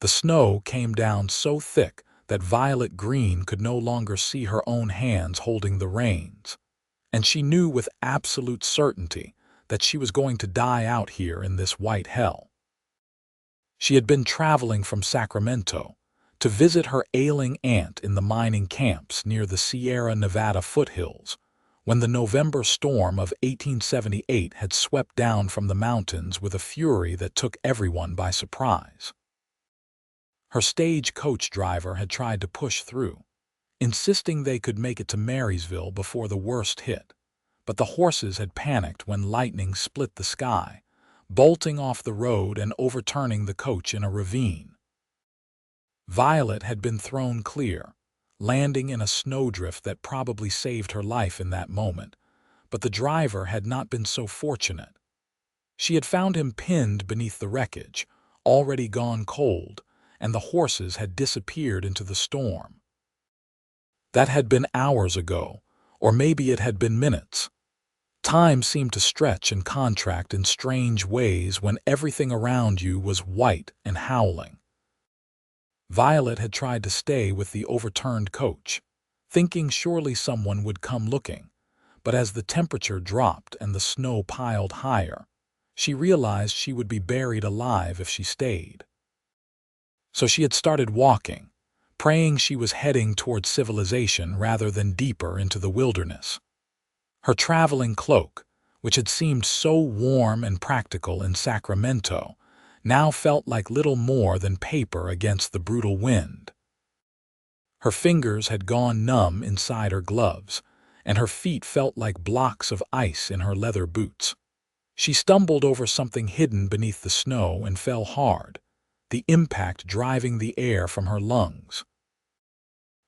The snow came down so thick that Violet Greene could no longer see her own hands holding the reins, and she knew with absolute certainty that she was going to die out here in this white hell. She had been traveling from Sacramento to visit her ailing aunt in the mining camps near the Sierra Nevada foothills when the November storm of 1878 had swept down from the mountains with a fury that took everyone by surprise. Her stage-coach driver had tried to push through, insisting they could make it to Marysville before the worst hit, but the horses had panicked when lightning split the sky, bolting off the road and overturning the coach in a ravine. Violet had been thrown clear, landing in a snowdrift that probably saved her life in that moment, but the driver had not been so fortunate. She had found him pinned beneath the wreckage, already gone cold, and the horses had disappeared into the storm. That had been hours ago, or maybe it had been minutes. Time seemed to stretch and contract in strange ways when everything around you was white and howling. Violet had tried to stay with the overturned coach, thinking surely someone would come looking, but as the temperature dropped and the snow piled higher, she realized she would be buried alive if she stayed. So she had started walking, praying she was heading toward civilization rather than deeper into the wilderness. Her traveling cloak, which had seemed so warm and practical in Sacramento, now felt like little more than paper against the brutal wind. Her fingers had gone numb inside her gloves, and her feet felt like blocks of ice in her leather boots. She stumbled over something hidden beneath the snow and fell hard, the impact driving the air from her lungs.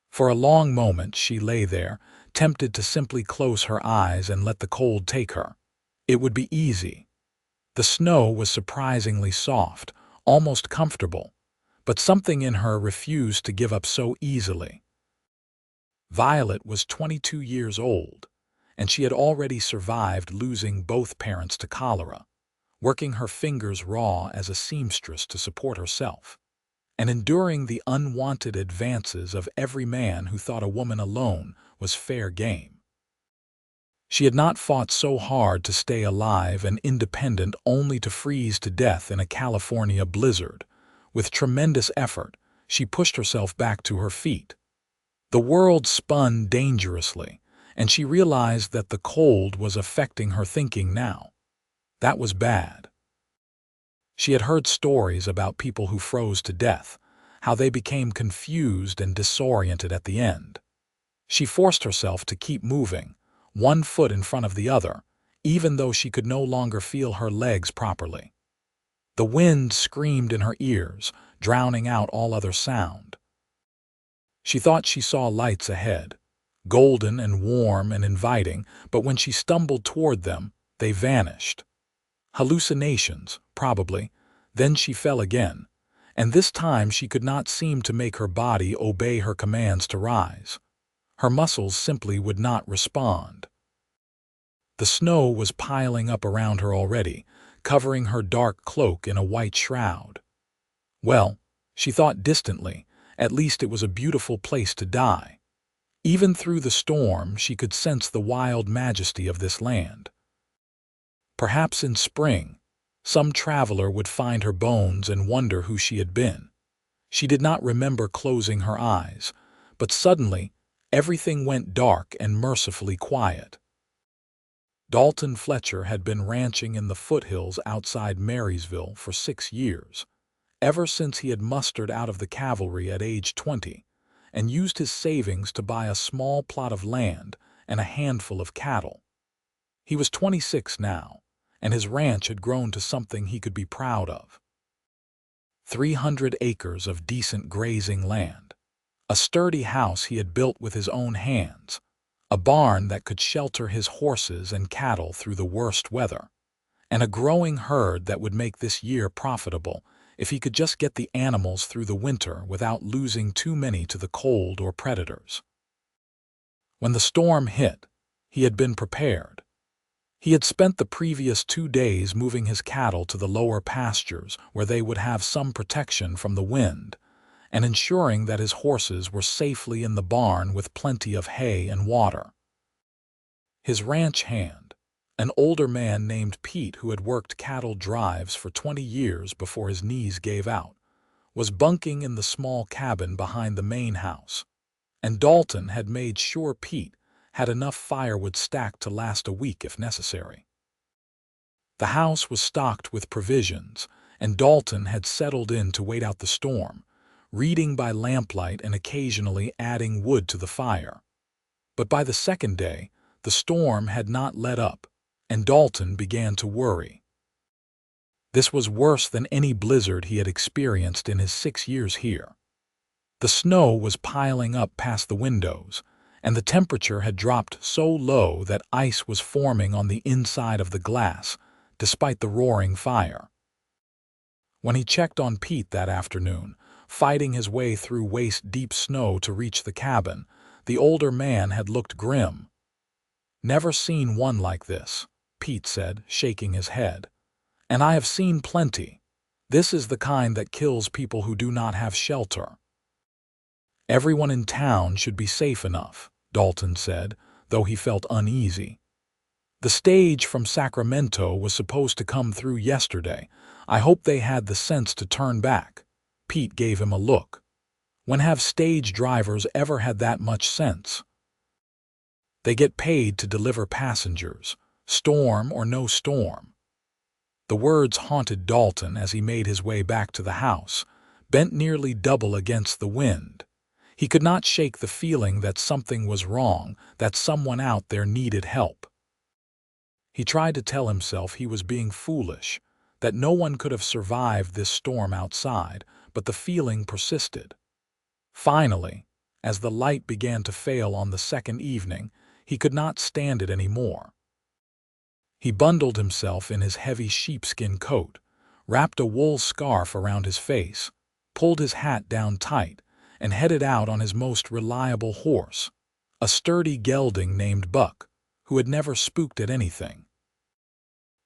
For a long moment she lay there, tempted to simply close her eyes and let the cold take her. It would be easy. The snow was surprisingly soft, almost comfortable, but something in her refused to give up so easily. Violet was 22 years old, and she had already survived losing both parents to cholera, working her fingers raw as a seamstress to support herself, and enduring the unwanted advances of every man who thought a woman alone was fair game. She had not fought so hard to stay alive and independent only to freeze to death in a California blizzard. With tremendous effort, she pushed herself back to her feet. The world spun dangerously, and she realized that the cold was affecting her thinking now. That was bad. She had heard stories about people who froze to death, how they became confused and disoriented at the end. She forced herself to keep moving, one foot in front of the other, even though she could no longer feel her legs properly. The wind screamed in her ears, drowning out all other sound. She thought she saw lights ahead, golden and warm and inviting, but when she stumbled toward them, they vanished. Hallucinations, probably. Then she fell again, and this time she could not seem to make her body obey her commands to rise. Her muscles simply would not respond. The snow was piling up around her already, covering her dark cloak in a white shroud. Well, she thought distantly, at least it was a beautiful place to die. Even through the storm, she could sense the wild majesty of this land. Perhaps in spring, some traveler would find her bones and wonder who she had been. She did not remember closing her eyes, but suddenly, everything went dark and mercifully quiet. Dalton Fletcher had been ranching in the foothills outside Marysville for 6 years, ever since he had mustered out of the cavalry at age 20, and used his savings to buy a small plot of land and a handful of cattle. He was 26 now, and his ranch had grown to something he could be proud of. 300 acres of decent grazing land, a sturdy house he had built with his own hands, a barn that could shelter his horses and cattle through the worst weather, and a growing herd that would make this year profitable if he could just get the animals through the winter without losing too many to the cold or predators. When the storm hit, he had been prepared. He had spent the previous 2 days moving his cattle to the lower pastures where they would have some protection from the wind, and ensuring that his horses were safely in the barn with plenty of hay and water. His ranch hand, an older man named Pete who had worked cattle drives for 20 years before his knees gave out, was bunking in the small cabin behind the main house, and Dalton had made sure Pete had enough firewood stacked to last a week if necessary. The house was stocked with provisions, and Dalton had settled in to wait out the storm, reading by lamplight and occasionally adding wood to the fire. But by the second day, the storm had not let up, and Dalton began to worry. This was worse than any blizzard he had experienced in his 6 years here. The snow was piling up past the windows, and the temperature had dropped so low that ice was forming on the inside of the glass, despite the roaring fire. When he checked on Pete that afternoon, fighting his way through waist-deep snow to reach the cabin, the older man had looked grim. "Never seen one like this," Pete said, shaking his head. "And I have seen plenty. This is the kind that kills people who do not have shelter." "Everyone in town should be safe enough," Dalton said, though he felt uneasy. "The stage from Sacramento was supposed to come through yesterday. I hope they had the sense to turn back." Pete gave him a look. "When have stage drivers ever had that much sense? They get paid to deliver passengers, storm or no storm." The words haunted Dalton as he made his way back to the house, bent nearly double against the wind. He could not shake the feeling that something was wrong, that someone out there needed help. He tried to tell himself he was being foolish, that no one could have survived this storm outside, but the feeling persisted. Finally, as the light began to fail on the second evening, he could not stand it any more. He bundled himself in his heavy sheepskin coat, wrapped a wool scarf around his face, pulled his hat down tight, and headed out on his most reliable horse, a sturdy gelding named Buck, who had never spooked at anything.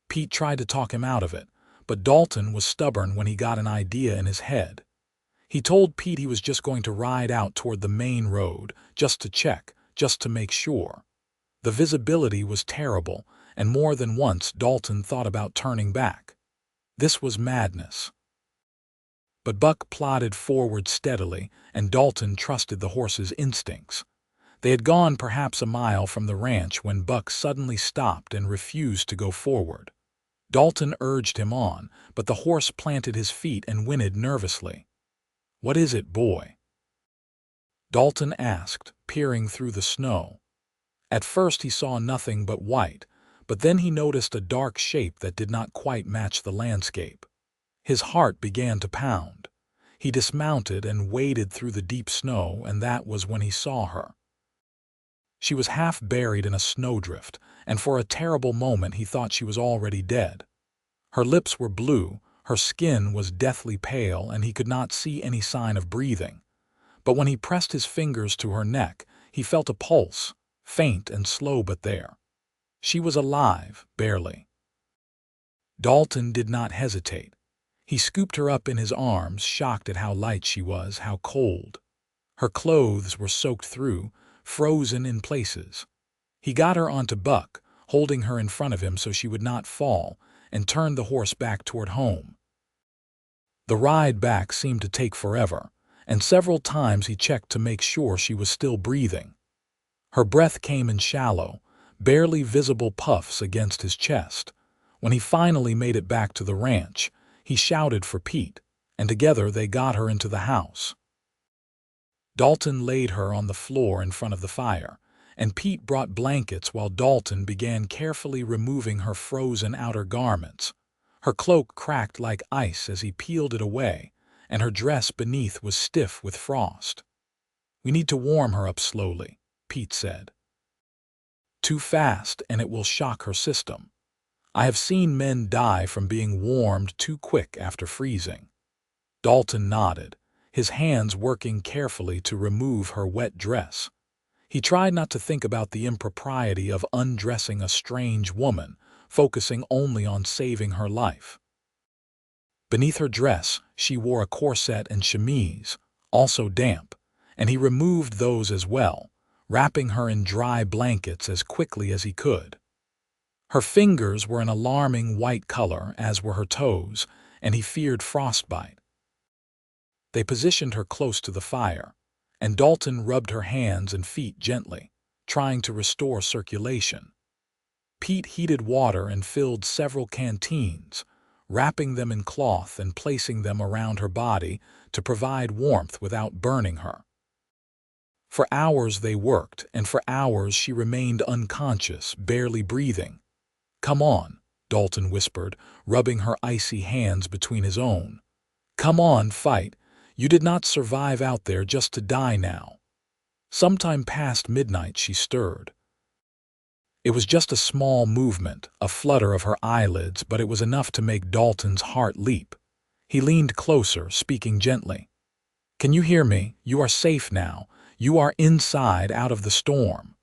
Pete tried to talk him out of it, but Dalton was stubborn when he got an idea in his head. He told Pete he was just going to ride out toward the main road, just to check, just to make sure. The visibility was terrible, and more than once Dalton thought about turning back. This was madness. But Buck plodded forward steadily, and Dalton trusted the horse's instincts. They had gone perhaps a mile from the ranch when Buck suddenly stopped and refused to go forward. Dalton urged him on, but the horse planted his feet and whinnied nervously. "What is it, boy?" Dalton asked, peering through the snow. At first he saw nothing but white, but then he noticed a dark shape that did not quite match the landscape. His heart began to pound. He dismounted and waded through the deep snow, and that was when he saw her. She was half buried in a snowdrift, and for a terrible moment he thought she was already dead. Her lips were blue, her skin was deathly pale, and he could not see any sign of breathing. But when he pressed his fingers to her neck, he felt a pulse, faint and slow but there. She was alive, barely. Dalton did not hesitate. He scooped her up in his arms, shocked at how light she was, how cold. Her clothes were soaked through, frozen in places. He got her onto Buck, holding her in front of him so she would not fall, and turned the horse back toward home. The ride back seemed to take forever, and several times he checked to make sure she was still breathing. Her breath came in shallow, barely visible puffs against his chest. When he finally made it back to the ranch, he shouted for Pete, and together they got her into the house. Dalton laid her on the floor in front of the fire, and Pete brought blankets while Dalton began carefully removing her frozen outer garments. Her cloak cracked like ice as he peeled it away, and her dress beneath was stiff with frost. "We need to warm her up slowly," Pete said. "Too fast, and it will shock her system. I have seen men die from being warmed too quick after freezing." Dalton nodded, his hands working carefully to remove her wet dress. He tried not to think about the impropriety of undressing a strange woman, focusing only on saving her life. Beneath her dress, she wore a corset and chemise, also damp, and he removed those as well, wrapping her in dry blankets as quickly as he could. Her fingers were an alarming white color, as were her toes, and he feared frostbite. They positioned her close to the fire, and Dalton rubbed her hands and feet gently, trying to restore circulation. Pete heated water and filled several canteens, wrapping them in cloth and placing them around her body to provide warmth without burning her. For hours they worked, and for hours she remained unconscious, barely breathing. "Come on," Dalton whispered, rubbing her icy hands between his own. "Come on, fight. You did not survive out there just to die now." Sometime past midnight she stirred. It was just a small movement, a flutter of her eyelids, but it was enough to make Dalton's heart leap. He leaned closer, speaking gently. "Can you hear me? You are safe now. You are inside, out of the storm."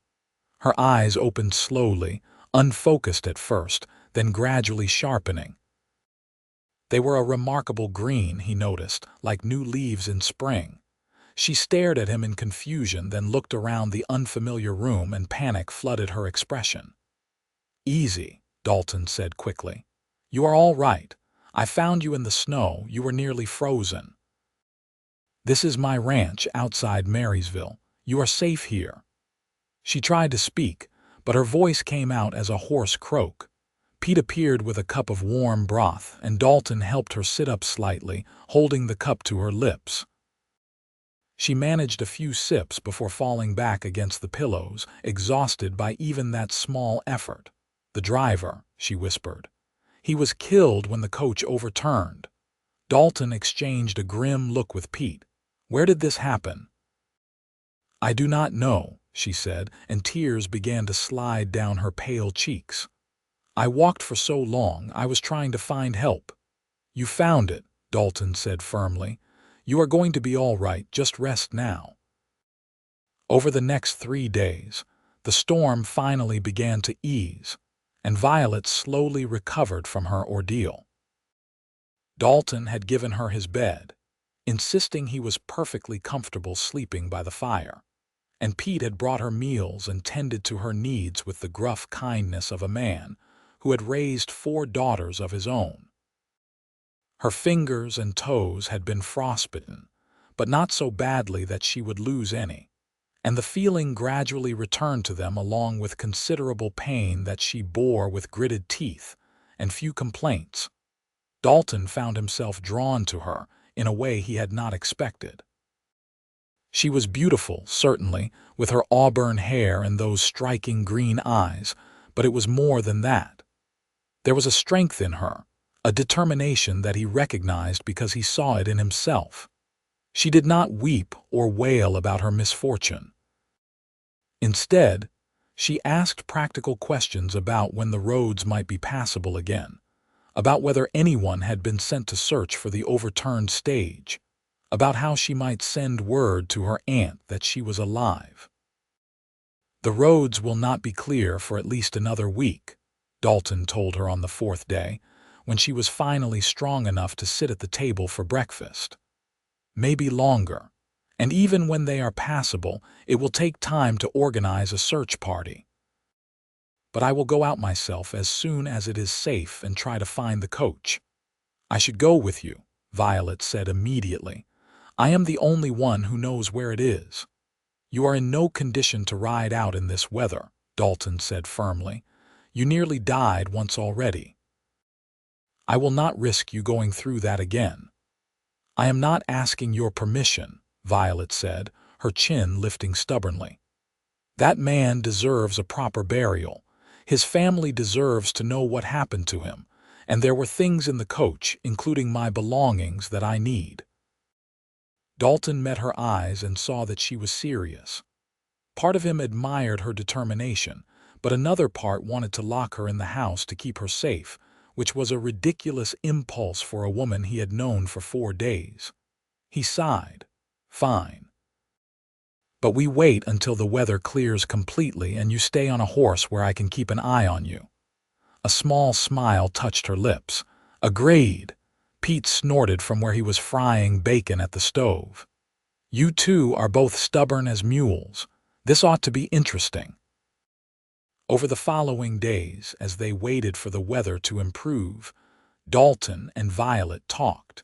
Her eyes opened slowly, unfocused at first, then gradually sharpening. They were a remarkable green, he noticed, like new leaves in spring. She stared at him in confusion, then looked around the unfamiliar room, and panic flooded her expression. "Easy," Dalton said quickly. "You are all right. I found you in the snow. You were nearly frozen. This is my ranch outside Marysville. You are safe here." She tried to speak, but her voice came out as a hoarse croak. Pete appeared with a cup of warm broth, and Dalton helped her sit up slightly, holding the cup to her lips. She managed a few sips before falling back against the pillows, exhausted by even that small effort. "The driver," she whispered. "He was killed when the coach overturned." Dalton exchanged a grim look with Pete. "Where did this happen?" "I do not know," she said, and tears began to slide down her pale cheeks. "I walked for so long, I was trying to find help." "You found it," Dalton said firmly. "You are going to be all right, just rest now." Over the next 3 days, the storm finally began to ease, and Violet slowly recovered from her ordeal. Dalton had given her his bed, insisting he was perfectly comfortable sleeping by the fire, and Pete had brought her meals and tended to her needs with the gruff kindness of a man who had raised 4 daughters of his own. Her fingers and toes had been frostbitten, but not so badly that she would lose any, and the feeling gradually returned to them along with considerable pain that she bore with gritted teeth and few complaints. Dalton found himself drawn to her in a way he had not expected. She was beautiful, certainly, with her auburn hair and those striking green eyes, but it was more than that. There was a strength in her, a determination that he recognized because he saw it in himself. She did not weep or wail about her misfortune. Instead, she asked practical questions about when the roads might be passable again, about whether anyone had been sent to search for the overturned stage, about how she might send word to her aunt that she was alive. "The roads will not be clear for at least another week," Dalton told her on the 4th day, when she was finally strong enough to sit at the table for breakfast. "Maybe longer, and even when they are passable, it will take time to organize a search party. But I will go out myself as soon as it is safe and try to find the coach." "I should go with you," Violet said immediately. "I am the only one who knows where it is." "You are in no condition to ride out in this weather," Dalton said firmly. "You nearly died once already." "I will not risk you going through that again." "I am not asking your permission," Violet said, her chin lifting stubbornly. "That man deserves a proper burial. His family deserves to know what happened to him, and there were things in the coach, including my belongings, that I need." Dalton met her eyes and saw that she was serious. Part of him admired her determination, but another part wanted to lock her in the house to keep her safe, which was a ridiculous impulse for a woman he had known for 4 days. He sighed. "Fine. But we wait until the weather clears completely and you stay on a horse where I can keep an eye on you." A small smile touched her lips. "Agreed." Pete snorted from where he was frying bacon at the stove. "You two are both stubborn as mules. This ought to be interesting." Over the following days, as they waited for the weather to improve, Dalton and Violet talked.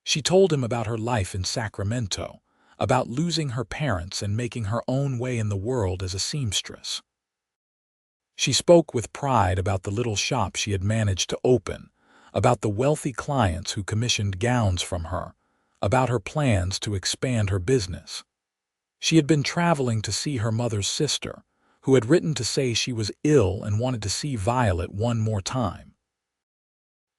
She told him about her life in Sacramento, about losing her parents and making her own way in the world as a seamstress. She spoke with pride about the little shop she had managed to open, about the wealthy clients who commissioned gowns from her, about her plans to expand her business. She had been traveling to see her mother's sister, who had written to say she was ill and wanted to see Violet one more time.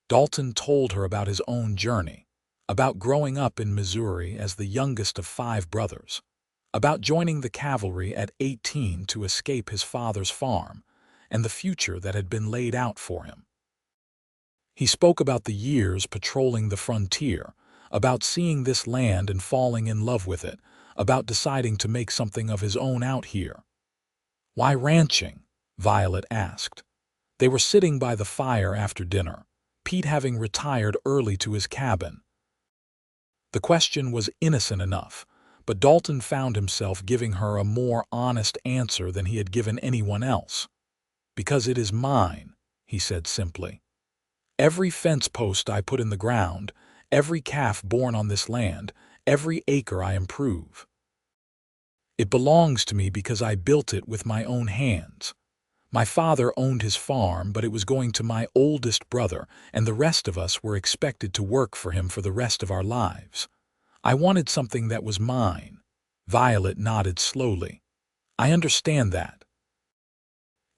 Dalton told her about his own journey, about growing up in Missouri as the youngest of 5 brothers, about joining the cavalry at 18 to escape his father's farm, and the future that had been laid out for him. He spoke about the years patrolling the frontier, about seeing this land and falling in love with it, about deciding to make something of his own out here. "Why ranching?" Violet asked. They were sitting by the fire after dinner, Pete having retired early to his cabin. The question was innocent enough, but Dalton found himself giving her a more honest answer than he had given anyone else. "Because it is mine," he said simply. "Every fence post I put in the ground, every calf born on this land, every acre I improve. It belongs to me because I built it with my own hands. My father owned his farm, but it was going to my oldest brother, and the rest of us were expected to work for him for the rest of our lives. I wanted something that was mine." Violet nodded slowly. "I understand that.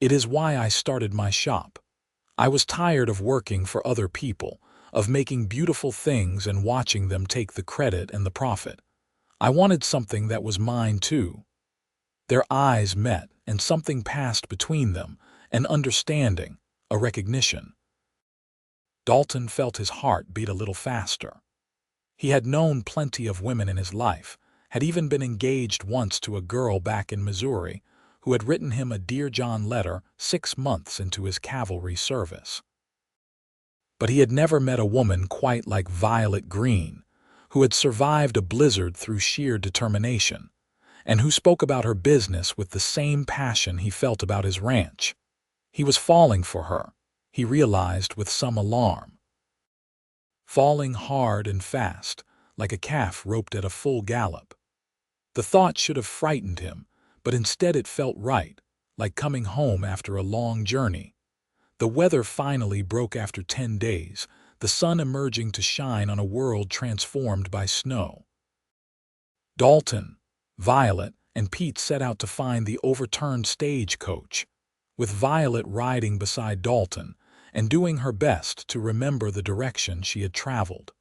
It is why I started my shop. I was tired of working for other people, of making beautiful things and watching them take the credit and the profit. I wanted something that was mine too." Their eyes met, and something passed between them, an understanding, a recognition. Dalton felt his heart beat a little faster. He had known plenty of women in his life, had even been engaged once to a girl back in Missouri, who had written him a Dear John letter 6 months into his cavalry service. But he had never met a woman quite like Violet Greene, who had survived a blizzard through sheer determination, and who spoke about her business with the same passion he felt about his ranch. He was falling for her, he realized with some alarm. Falling hard and fast, like a calf roped at a full gallop. The thought should have frightened him, but instead it felt right, like coming home after a long journey. The weather finally broke after 10 days, the sun emerging to shine on a world transformed by snow. Dalton, Violet, and Pete set out to find the overturned stagecoach, with Violet riding beside Dalton and doing her best to remember the direction she had traveled.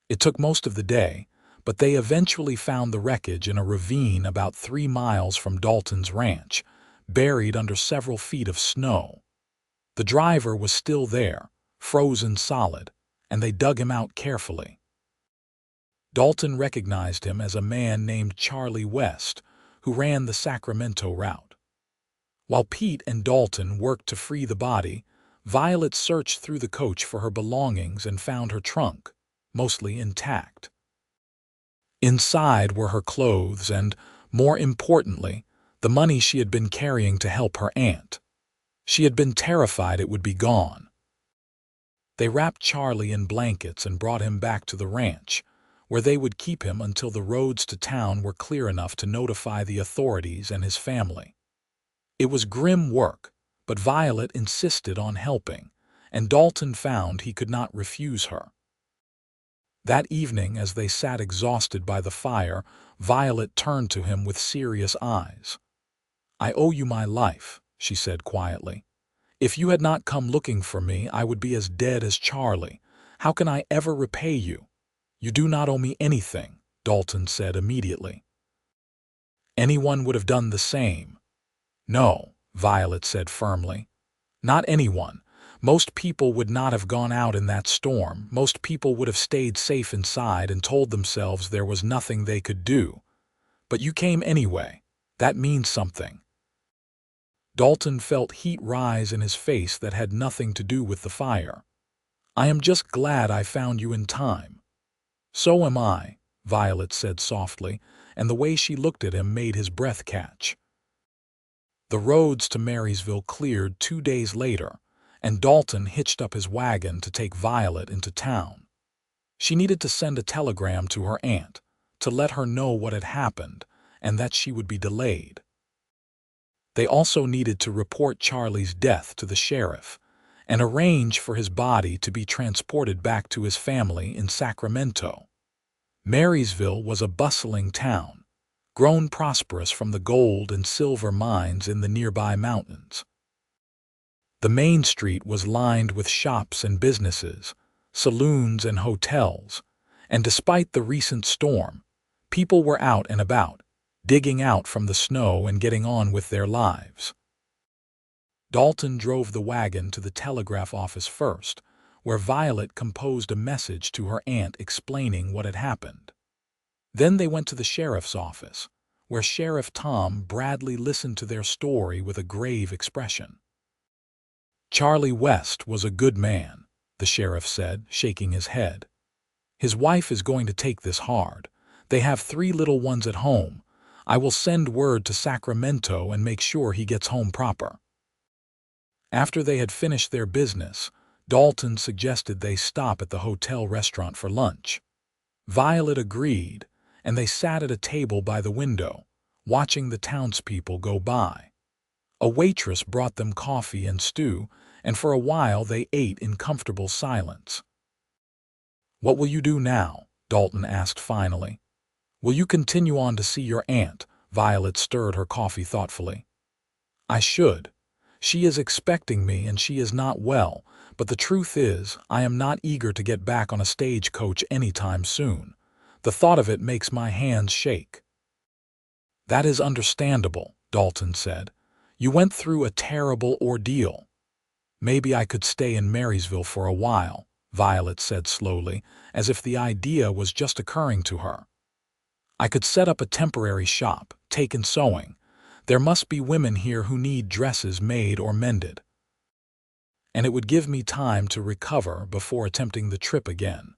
It took most of the day, but they eventually found the wreckage in a ravine about 3 miles from Dalton's ranch, buried under several feet of snow. The driver was still there, frozen solid, and they dug him out carefully. Dalton recognized him as a man named Charlie West, who ran the Sacramento route. While Pete and Dalton worked to free the body, Violet searched through the coach for her belongings and found her trunk, mostly intact. Inside were her clothes and, more importantly, the money she had been carrying to help her aunt. She had been terrified it would be gone. They wrapped Charlie in blankets and brought him back to the ranch, where they would keep him until the roads to town were clear enough to notify the authorities and his family. It was grim work, but Violet insisted on helping, and Dalton found he could not refuse her. That evening, as they sat exhausted by the fire, Violet turned to him with serious eyes. "I owe you my life," she said quietly. "If you had not come looking for me, I would be as dead as Charlie. How can I ever repay you?" "You do not owe me anything," Dalton said immediately. "Anyone would have done the same." "No," Violet said firmly. "Not anyone. Most people would not have gone out in that storm. Most people would have stayed safe inside and told themselves there was nothing they could do. But you came anyway. That means something." Dalton felt heat rise in his face that had nothing to do with the fire. "I am just glad I found you in time." "So am I," Violet said softly, and the way she looked at him made his breath catch. The roads to Marysville cleared 2 days later, and Dalton hitched up his wagon to take Violet into town. She needed to send a telegram to her aunt, to let her know what had happened and that she would be delayed. They also needed to report Charlie's death to the sheriff and arrange for his body to be transported back to his family in Sacramento. Marysville was a bustling town, grown prosperous from the gold and silver mines in the nearby mountains. The main street was lined with shops and businesses, saloons and hotels, and despite the recent storm, people were out and about, digging out from the snow and getting on with their lives. Dalton drove the wagon to the telegraph office first, where Violet composed a message to her aunt explaining what had happened. Then they went to the sheriff's office, where Sheriff Tom Bradley listened to their story with a grave expression. "Charlie West was a good man," the sheriff said, shaking his head. "His wife is going to take this hard. They have 3 little ones at home. I will send word to Sacramento and make sure he gets home proper." After they had finished their business, Dalton suggested they stop at the hotel restaurant for lunch. Violet agreed, and they sat at a table by the window, watching the townspeople go by. A waitress brought them coffee and stew, and for a while they ate in comfortable silence. "What will you do now?" Dalton asked finally. "Will you continue on to see your aunt?" Violet stirred her coffee thoughtfully. "I should. She is expecting me and she is not well, but the truth is, I am not eager to get back on a stagecoach anytime soon. The thought of it makes my hands shake." "That is understandable," Dalton said. "You went through a terrible ordeal." "Maybe I could stay in Marysville for a while," Violet said slowly, as if the idea was just occurring to her. "I could set up a temporary shop, take in sewing. There must be women here who need dresses made or mended. And it would give me time to recover before attempting the trip again."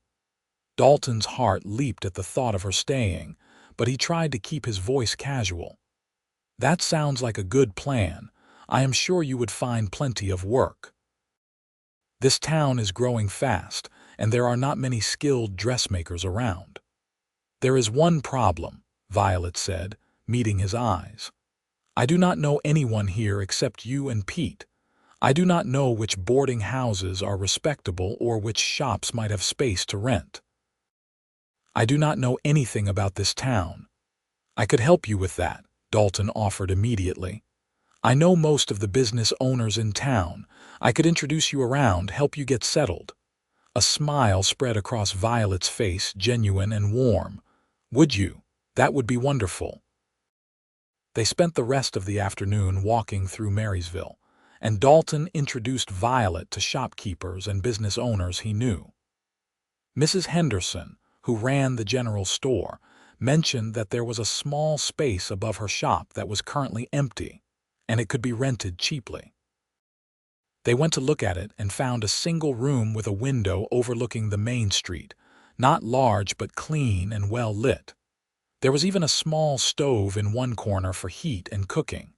Dalton's heart leaped at the thought of her staying, but he tried to keep his voice casual. "That sounds like a good plan. I am sure you would find plenty of work. This town is growing fast, and there are not many skilled dressmakers around." "There is one problem," Violet said, meeting his eyes. "I do not know anyone here except you and Pete. I do not know which boarding houses are respectable or which shops might have space to rent. I do not know anything about this town." "I could help you with that," Dalton offered immediately. "I know most of the business owners in town. I could introduce you around, help you get settled." A smile spread across Violet's face, genuine and warm. "Would you? That would be wonderful." They spent the rest of the afternoon walking through Marysville, and Dalton introduced Violet to shopkeepers and business owners he knew. Mrs. Henderson, who ran the general store, mentioned that there was a small space above her shop that was currently empty, and it could be rented cheaply. They went to look at it and found a single room with a window overlooking the main street, not large but clean and well lit. There was even a small stove in one corner for heat and cooking.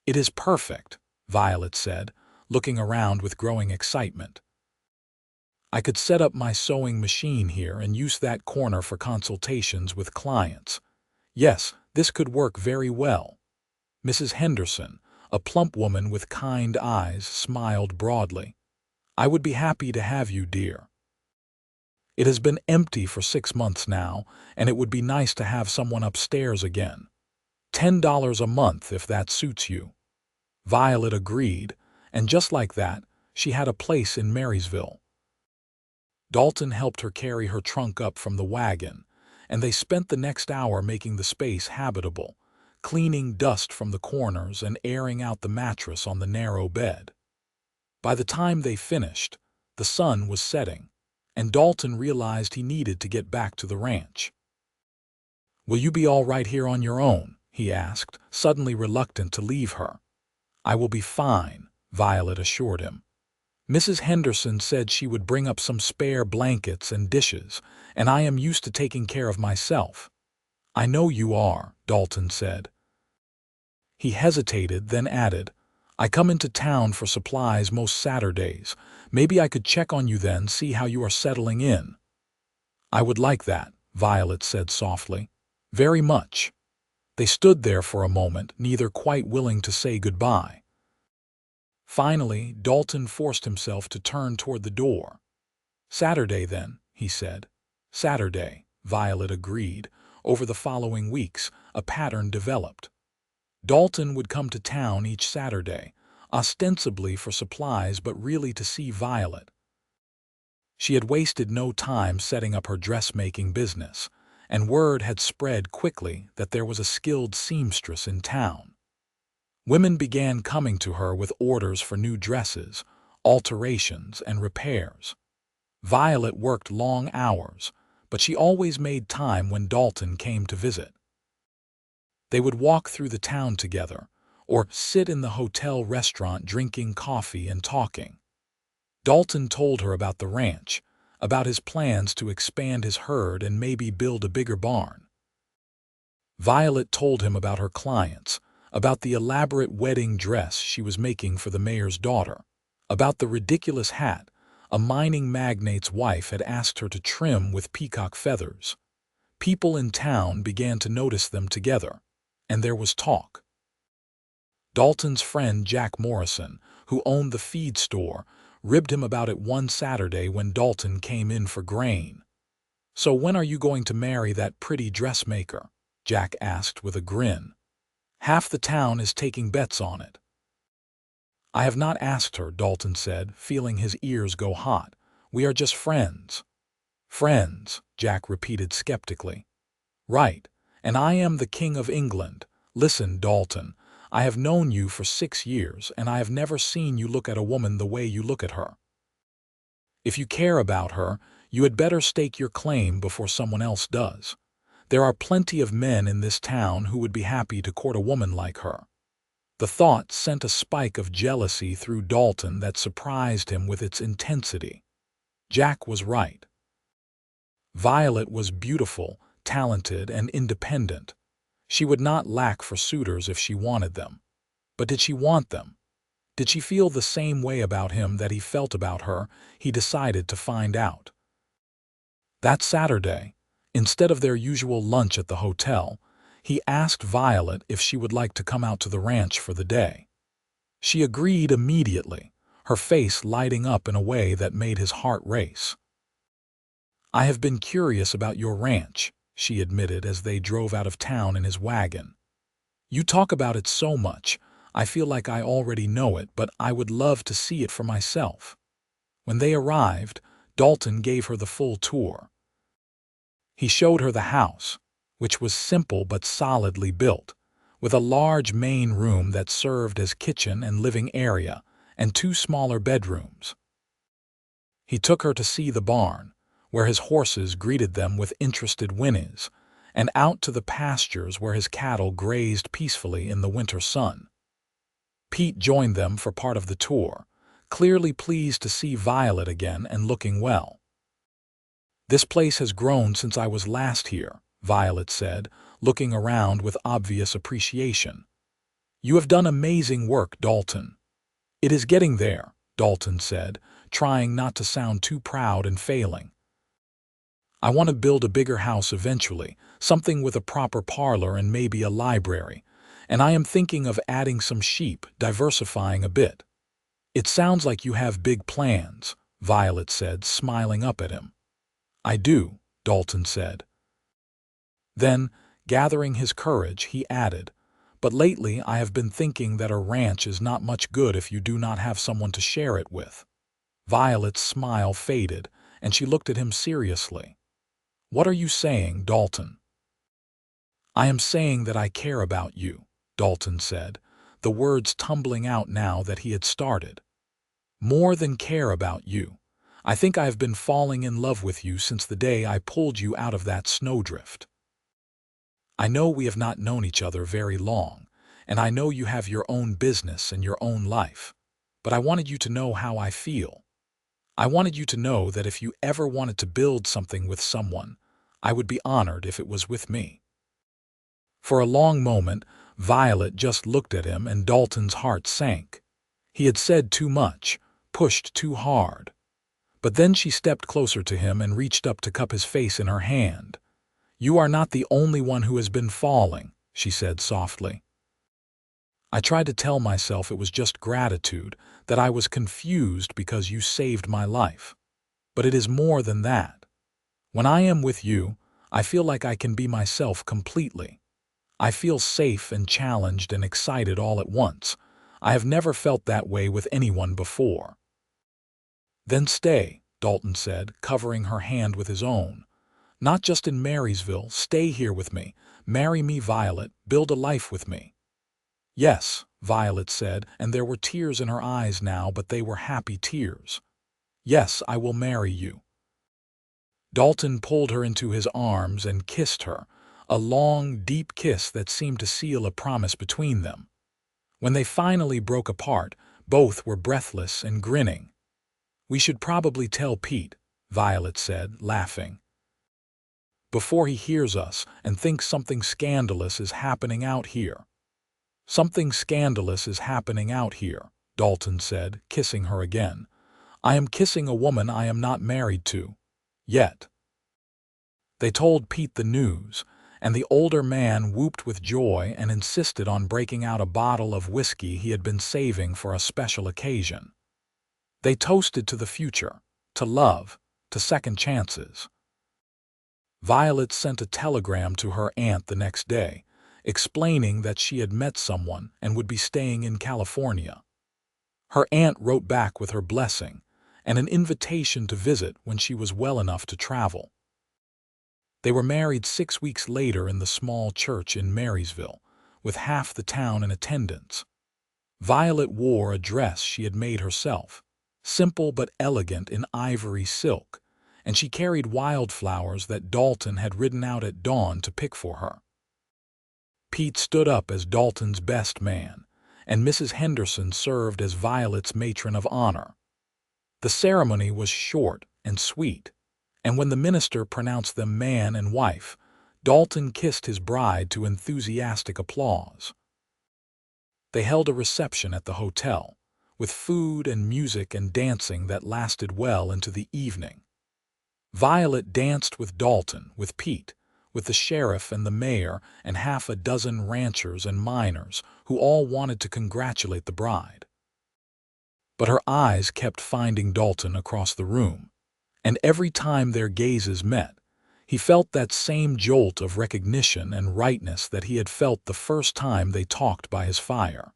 "It is perfect," Violet said, looking around with growing excitement. "I could set up my sewing machine here and use that corner for consultations with clients. Yes, this could work very well." Mrs. Henderson, a plump woman with kind eyes, smiled broadly. "I would be happy to have you, dear. It has been empty for 6 months now, and it would be nice to have someone upstairs again. $10 a month if that suits you." Violet agreed, and just like that, she had a place in Marysville. Dalton helped her carry her trunk up from the wagon, and they spent the next hour making the space habitable, cleaning dust from the corners and airing out the mattress on the narrow bed. By the time they finished, the sun was setting, and Dalton realized he needed to get back to the ranch. "Will you be all right here on your own?" he asked, suddenly reluctant to leave her. "I will be fine," Violet assured him. "Mrs. Henderson said she would bring up some spare blankets and dishes, and I am used to taking care of myself." "I know you are," Dalton said. He hesitated, then added, "I come into town for supplies most Saturdays. Maybe I could check on you then, see how you are settling in." "I would like that," Violet said softly. "Very much." They stood there for a moment, neither quite willing to say goodbye. Finally, Dalton forced himself to turn toward the door. "Saturday, then," he said. "Saturday," Violet agreed. Over the following weeks, a pattern developed. Dalton would come to town each Saturday, ostensibly for supplies but really to see Violet. She had wasted no time setting up her dressmaking business, and word had spread quickly that there was a skilled seamstress in town. Women began coming to her with orders for new dresses, alterations, and repairs. Violet worked long hours, but she always made time when Dalton came to visit. They would walk through the town together, or sit in the hotel restaurant drinking coffee and talking. Dalton told her about the ranch, about his plans to expand his herd and maybe build a bigger barn. Violet told him about her clients, about the elaborate wedding dress she was making for the mayor's daughter, about the ridiculous hat a mining magnate's wife had asked her to trim with peacock feathers. People in town began to notice them together, and there was talk. Dalton's friend Jack Morrison, who owned the feed store, ribbed him about it one Saturday when Dalton came in for grain. "So when are you going to marry that pretty dressmaker?" Jack asked with a grin. "Half the town is taking bets on it." "I have not asked her," Dalton said, feeling his ears go hot. "We are just friends." "Friends," Jack repeated skeptically. "Right, and I am the King of England. Listen, Dalton, I have known you for 6 years, and I have never seen you look at a woman the way you look at her. If you care about her, you had better stake your claim before someone else does. There are plenty of men in this town who would be happy to court a woman like her." The thought sent a spike of jealousy through Dalton that surprised him with its intensity. Jack was right. Violet was beautiful, talented, and independent. She would not lack for suitors if she wanted them. But did she want them? Did she feel the same way about him that he felt about her? He decided to find out. That Saturday, instead of their usual lunch at the hotel, he asked Violet if she would like to come out to the ranch for the day. She agreed immediately, her face lighting up in a way that made his heart race. "I have been curious about your ranch," she admitted as they drove out of town in his wagon. "You talk about it so much, I feel like I already know it, but I would love to see it for myself." When they arrived, Dalton gave her the full tour. He showed her the house, which was simple but solidly built, with a large main room that served as kitchen and living area, and 2 smaller bedrooms. He took her to see the barn, where his horses greeted them with interested whinnies, and out to the pastures where his cattle grazed peacefully in the winter sun. Pete joined them for part of the tour, clearly pleased to see Violet again and looking well. "This place has grown since I was last here," Violet said, looking around with obvious appreciation. "You have done amazing work, Dalton." "It is getting there," Dalton said, trying not to sound too proud and failing. "I want to build a bigger house eventually, something with a proper parlor and maybe a library, and I am thinking of adding some sheep, diversifying a bit." "It sounds like you have big plans," Violet said, smiling up at him. "I do," Dalton said. Then, gathering his courage, he added, "But lately I have been thinking that a ranch is not much good if you do not have someone to share it with." Violet's smile faded, and she looked at him seriously. "What are you saying, Dalton?" "I am saying that I care about you," Dalton said, the words tumbling out now that he had started. "More than care about you. I think I have been falling in love with you since the day I pulled you out of that snowdrift." I know we have not known each other very long, and I know you have your own business and your own life. But I wanted you to know how I feel. I wanted you to know that if you ever wanted to build something with someone, I would be honored if it was with me." For a long moment, Violet just looked at him and Dalton's heart sank. He had said too much, pushed too hard. But then she stepped closer to him and reached up to cup his face in her hand. "You are not the only one who has been falling," she said softly. "I tried to tell myself it was just gratitude, that I was confused because you saved my life. But it is more than that. When I am with you, I feel like I can be myself completely. I feel safe and challenged and excited all at once. I have never felt that way with anyone before." "Then stay," Dalton said, covering her hand with his own. "Not just in Marysville, stay here with me. Marry me, Violet, build a life with me." "Yes," Violet said, and there were tears in her eyes now, but they were happy tears. "Yes, I will marry you." Dalton pulled her into his arms and kissed her, a long, deep kiss that seemed to seal a promise between them. When they finally broke apart, both were breathless and grinning. "We should probably tell Pete," Violet said, laughing, "before he hears us and thinks something scandalous is happening out here." "Something scandalous is happening out here," Dalton said, kissing her again. "I am kissing a woman I am not married to. Yet." They told Pete the news, and the older man whooped with joy and insisted on breaking out a bottle of whiskey he had been saving for a special occasion. They toasted to the future, to love, to second chances. Violet sent a telegram to her aunt the next day, explaining that she had met someone and would be staying in California. Her aunt wrote back with her blessing and an invitation to visit when she was well enough to travel. They were married 6 weeks later in the small church in Marysville, with half the town in attendance. Violet wore a dress she had made herself, simple but elegant in ivory silk, and she carried wildflowers that Dalton had ridden out at dawn to pick for her. Pete stood up as Dalton's best man, and Mrs. Henderson served as Violet's matron of honor. The ceremony was short and sweet, and when the minister pronounced them man and wife, Dalton kissed his bride to enthusiastic applause. They held a reception at the hotel, with food and music and dancing that lasted well into the evening. Violet danced with Dalton, with Pete, with the sheriff and the mayor and half a dozen ranchers and miners who all wanted to congratulate the bride. But her eyes kept finding Dalton across the room, and every time their gazes met, he felt that same jolt of recognition and rightness that he had felt the first time they talked by his fire.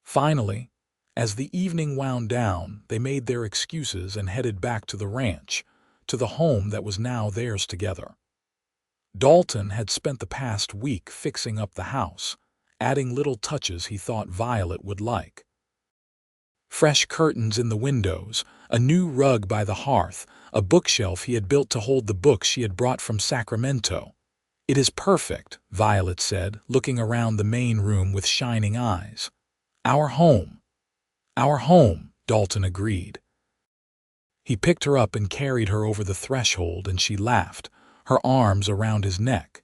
Finally, as the evening wound down, they made their excuses and headed back to the ranch, to the home that was now theirs together. Dalton had spent the past week fixing up the house, adding little touches he thought Violet would like. Fresh curtains in the windows, a new rug by the hearth, a bookshelf he had built to hold the books she had brought from Sacramento. "It is perfect," Violet said, looking around the main room with shining eyes. "Our home." "Our home," Dalton agreed. He picked her up and carried her over the threshold, and she laughed, her arms around his neck.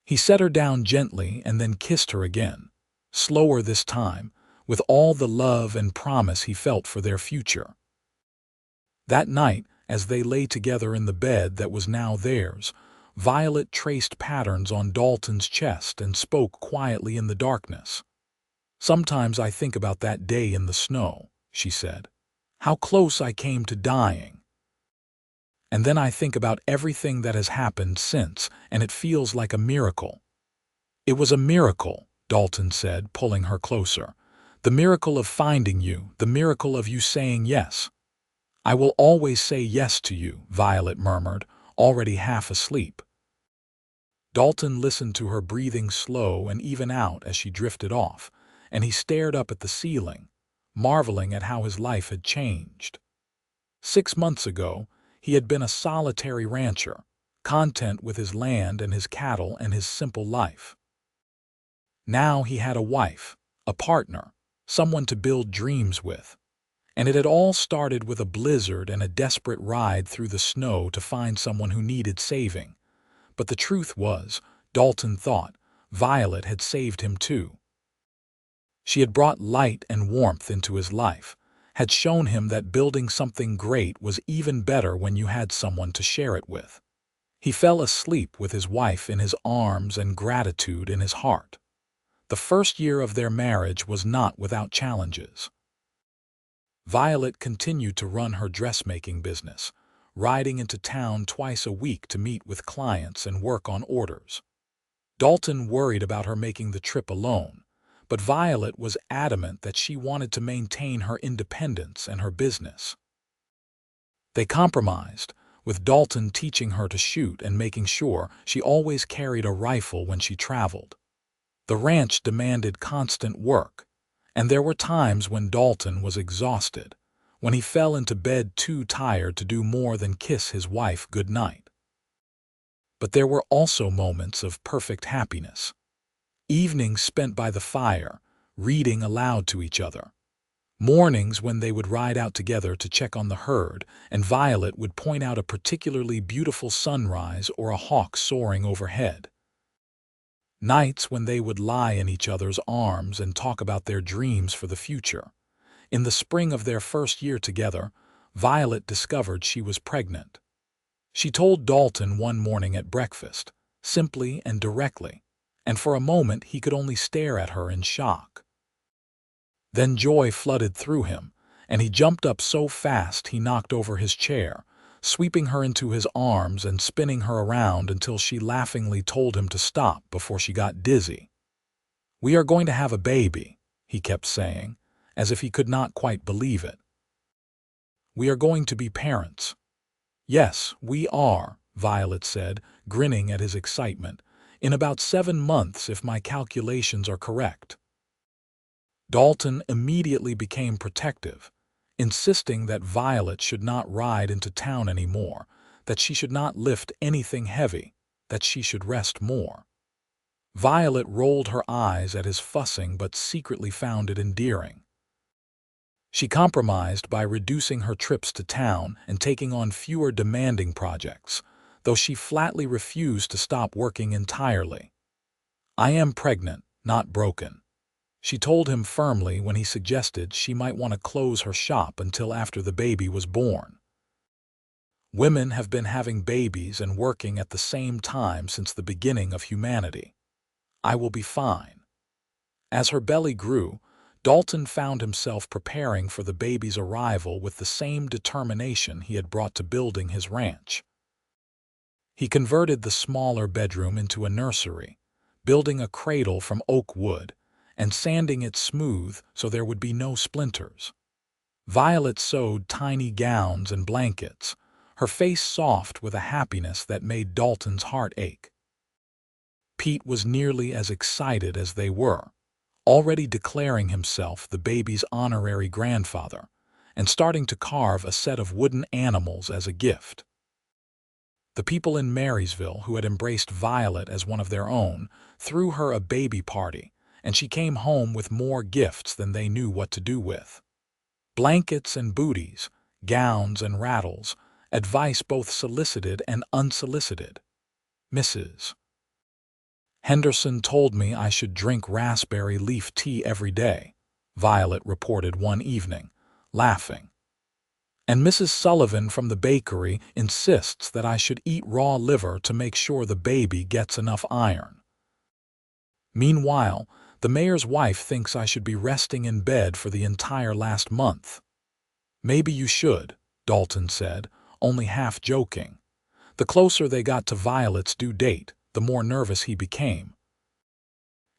He set her down gently and then kissed her again, slower this time, with all the love and promise he felt for their future. That night, as they lay together in the bed that was now theirs, Violet traced patterns on Dalton's chest and spoke quietly in the darkness. "Sometimes I think about that day in the snow," she said. "How close I came to dying. And then I think about everything that has happened since, and it feels like a miracle." "It was a miracle," Dalton said, pulling her closer. "The miracle of finding you, the miracle of you saying yes." "I will always say yes to you," Violet murmured, already half asleep. Dalton listened to her breathing slow and even out as she drifted off, and he stared up at the ceiling, marveling at how his life had changed. 6 months ago, he had been a solitary rancher, content with his land and his cattle and his simple life. Now he had a wife, a partner, someone to build dreams with. And it had all started with a blizzard and a desperate ride through the snow to find someone who needed saving. But the truth was, Dalton thought, Violet had saved him too. She had brought light and warmth into his life, had shown him that building something great was even better when you had someone to share it with. He fell asleep with his wife in his arms and gratitude in his heart. The first year of their marriage was not without challenges. Violet continued to run her dressmaking business, riding into town twice a week to meet with clients and work on orders. Dalton worried about her making the trip alone, but Violet was adamant that she wanted to maintain her independence and her business. They compromised, with Dalton teaching her to shoot and making sure she always carried a rifle when she traveled. The ranch demanded constant work, and there were times when Dalton was exhausted, when he fell into bed too tired to do more than kiss his wife goodnight. But there were also moments of perfect happiness. Evenings spent by the fire, reading aloud to each other. Mornings when they would ride out together to check on the herd, and Violet would point out a particularly beautiful sunrise or a hawk soaring overhead. Nights when they would lie in each other's arms and talk about their dreams for the future. In the spring of their first year together, Violet discovered she was pregnant. She told Dalton one morning at breakfast, simply and directly, and for a moment he could only stare at her in shock. Then joy flooded through him, and he jumped up so fast he knocked over his chair, sweeping her into his arms and spinning her around until she laughingly told him to stop before she got dizzy. "We are going to have a baby," he kept saying, as if he could not quite believe it. "We are going to be parents." "Yes, we are," Violet said, grinning at his excitement. "In about 7 months, if my calculations are correct." Dalton immediately became protective, insisting that Violet should not ride into town anymore, that she should not lift anything heavy, that she should rest more. Violet rolled her eyes at his fussing but secretly found it endearing. She compromised by reducing her trips to town and taking on fewer demanding projects, though she flatly refused to stop working entirely. "I am pregnant, not broken," she told him firmly when he suggested she might want to close her shop until after the baby was born. "Women have been having babies and working at the same time since the beginning of humanity. I will be fine." As her belly grew, Dalton found himself preparing for the baby's arrival with the same determination he had brought to building his ranch. He converted the smaller bedroom into a nursery, building a cradle from oak wood, and sanding it smooth so there would be no splinters. Violet sewed tiny gowns and blankets, her face soft with a happiness that made Dalton's heart ache. Pete was nearly as excited as they were, already declaring himself the baby's honorary grandfather, and starting to carve a set of wooden animals as a gift. The people in Marysville who had embraced Violet as one of their own threw her a baby party, and she came home with more gifts than they knew what to do with. Blankets and booties, gowns and rattles, advice both solicited and unsolicited. "Mrs. Henderson told me I should drink raspberry leaf tea every day," Violet reported one evening, laughing. "And Mrs. Sullivan from the bakery insists that I should eat raw liver to make sure the baby gets enough iron. Meanwhile, the mayor's wife thinks I should be resting in bed for the entire last month." "Maybe you should," Dalton said, only half joking. The closer they got to Violet's due date, the more nervous he became.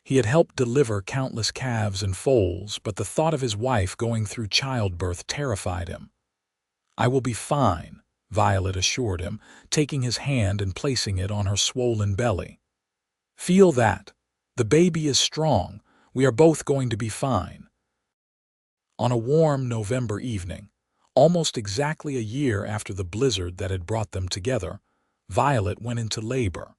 He had helped deliver countless calves and foals, but the thought of his wife going through childbirth terrified him. "I will be fine," Violet assured him, taking his hand and placing it on her swollen belly. "Feel that. The baby is strong. We are both going to be fine." On a warm November evening, almost exactly a year after the blizzard that had brought them together, Violet went into labor.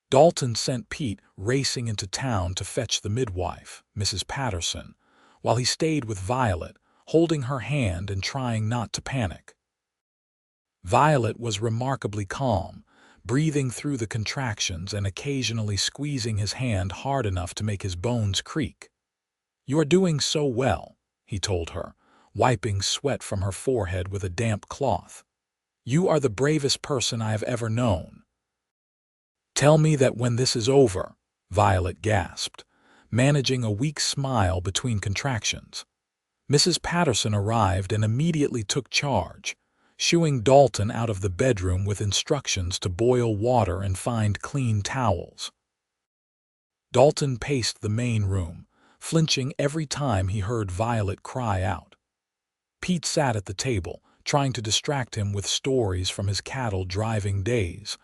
Dalton sent Pete racing into town to fetch the midwife, Mrs. Patterson, while he stayed with Violet, holding her hand and trying not to panic. Violet was remarkably calm, breathing through the contractions and occasionally squeezing his hand hard enough to make his bones creak. "You are doing so well," he told her, wiping sweat from her forehead with a damp cloth. "You are the bravest person I have ever known." "Tell me that when this is over," Violet gasped, managing a weak smile between contractions. Mrs. Patterson arrived and immediately took charge, shooing Dalton out of the bedroom with instructions to boil water and find clean towels. Dalton paced the main room, flinching every time he heard Violet cry out. Pete sat at the table, trying to distract him with stories from his cattle-driving days,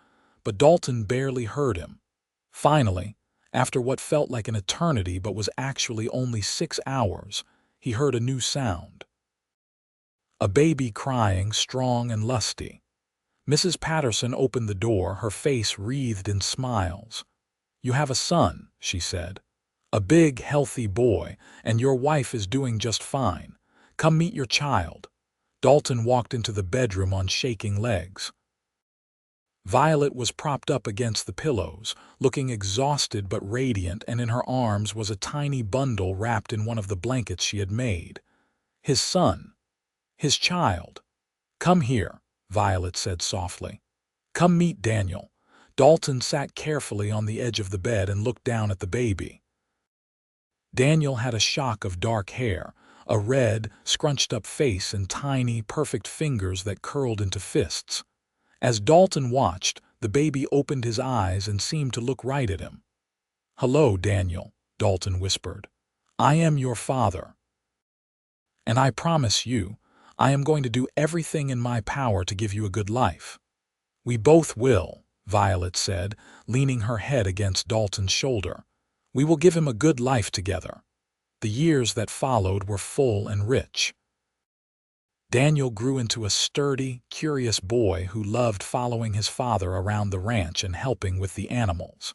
but Dalton barely heard him. Finally, after what felt like an eternity but was actually only 6 hours, he heard a new sound. A baby crying, strong and lusty. Mrs. Patterson opened the door, her face wreathed in smiles. "You have a son," she said. "A big, healthy boy, and your wife is doing just fine. Come meet your child." Dalton walked into the bedroom on shaking legs. Violet was propped up against the pillows, looking exhausted but radiant, and in her arms was a tiny bundle wrapped in one of the blankets she had made. His son. His child. "Come here," Violet said softly. "Come meet Daniel." Dalton sat carefully on the edge of the bed and looked down at the baby. Daniel had a shock of dark hair, a red, scrunched-up face, and tiny, perfect fingers that curled into fists. As Dalton watched, the baby opened his eyes and seemed to look right at him. "Hello, Daniel," Dalton whispered. "I am your father. And I promise you, I am going to do everything in my power to give you a good life." "We both will," Violet said, leaning her head against Dalton's shoulder. "We will give him a good life together." The years that followed were full and rich. Daniel grew into a sturdy, curious boy who loved following his father around the ranch and helping with the animals.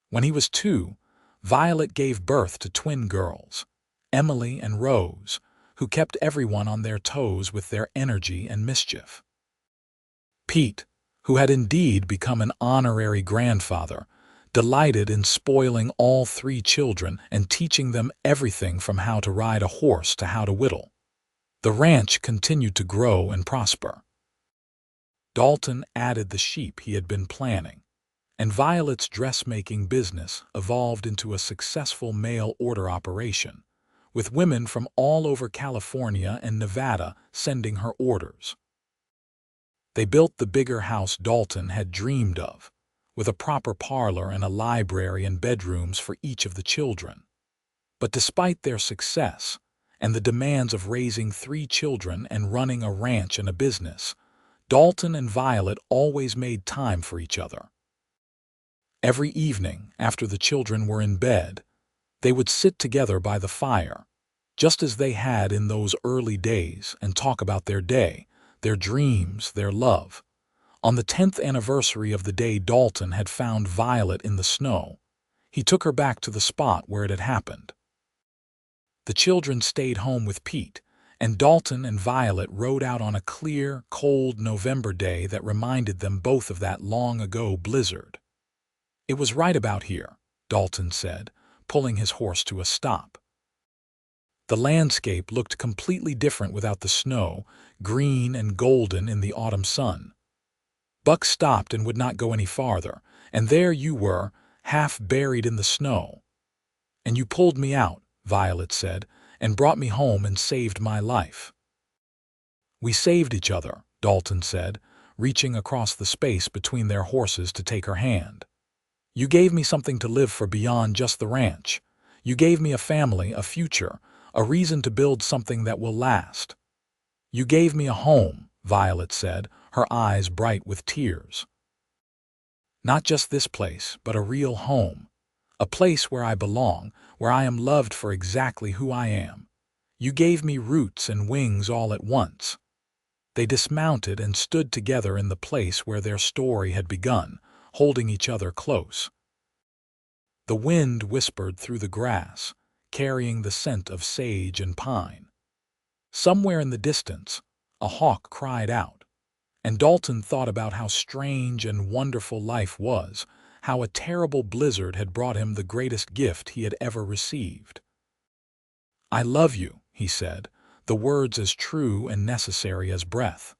When he was 2, Violet gave birth to twin girls, Emily and Rose, who kept everyone on their toes with their energy and mischief. Pete, who had indeed become an honorary grandfather, delighted in spoiling all 3 children and teaching them everything from how to ride a horse to how to whittle. The ranch continued to grow and prosper. Dalton added the sheep he had been planning, and Violet's dressmaking business evolved into a successful mail-order operation, with women from all over California and Nevada sending her orders. They built the bigger house Dalton had dreamed of, with a proper parlor and a library and bedrooms for each of the children. But despite their success, and the demands of raising 3 children and running a ranch and a business, Dalton and Violet always made time for each other. Every evening, after the children were in bed, they would sit together by the fire, just as they had in those early days, and talk about their day, their dreams, their love. On the 10th anniversary of the day Dalton had found Violet in the snow, he took her back to the spot where it had happened. The children stayed home with Pete, and Dalton and Violet rode out on a clear, cold November day that reminded them both of that long-ago blizzard. "It was right about here," Dalton said, pulling his horse to a stop. The landscape looked completely different without the snow, green and golden in the autumn sun. Buck stopped and would not go any farther, and there you were, half buried in the snow. "And you pulled me out," Violet said, "and brought me home and saved my life." "We saved each other," Dalton said, reaching across the space between their horses to take her hand. "You gave me something to live for beyond just the ranch. You gave me a family, a future, a reason to build something that will last." "You gave me a home," Violet said, her eyes bright with tears. "Not just this place, but a real home. A place where I belong, where I am loved for exactly who I am. You gave me roots and wings all at once." They dismounted and stood together in the place where their story had begun, holding each other close. The wind whispered through the grass, carrying the scent of sage and pine. Somewhere in the distance, a hawk cried out, and Dalton thought about how strange and wonderful life was, how a terrible blizzard had brought him the greatest gift he had ever received. "I love you," he said, the words as true and necessary as breath.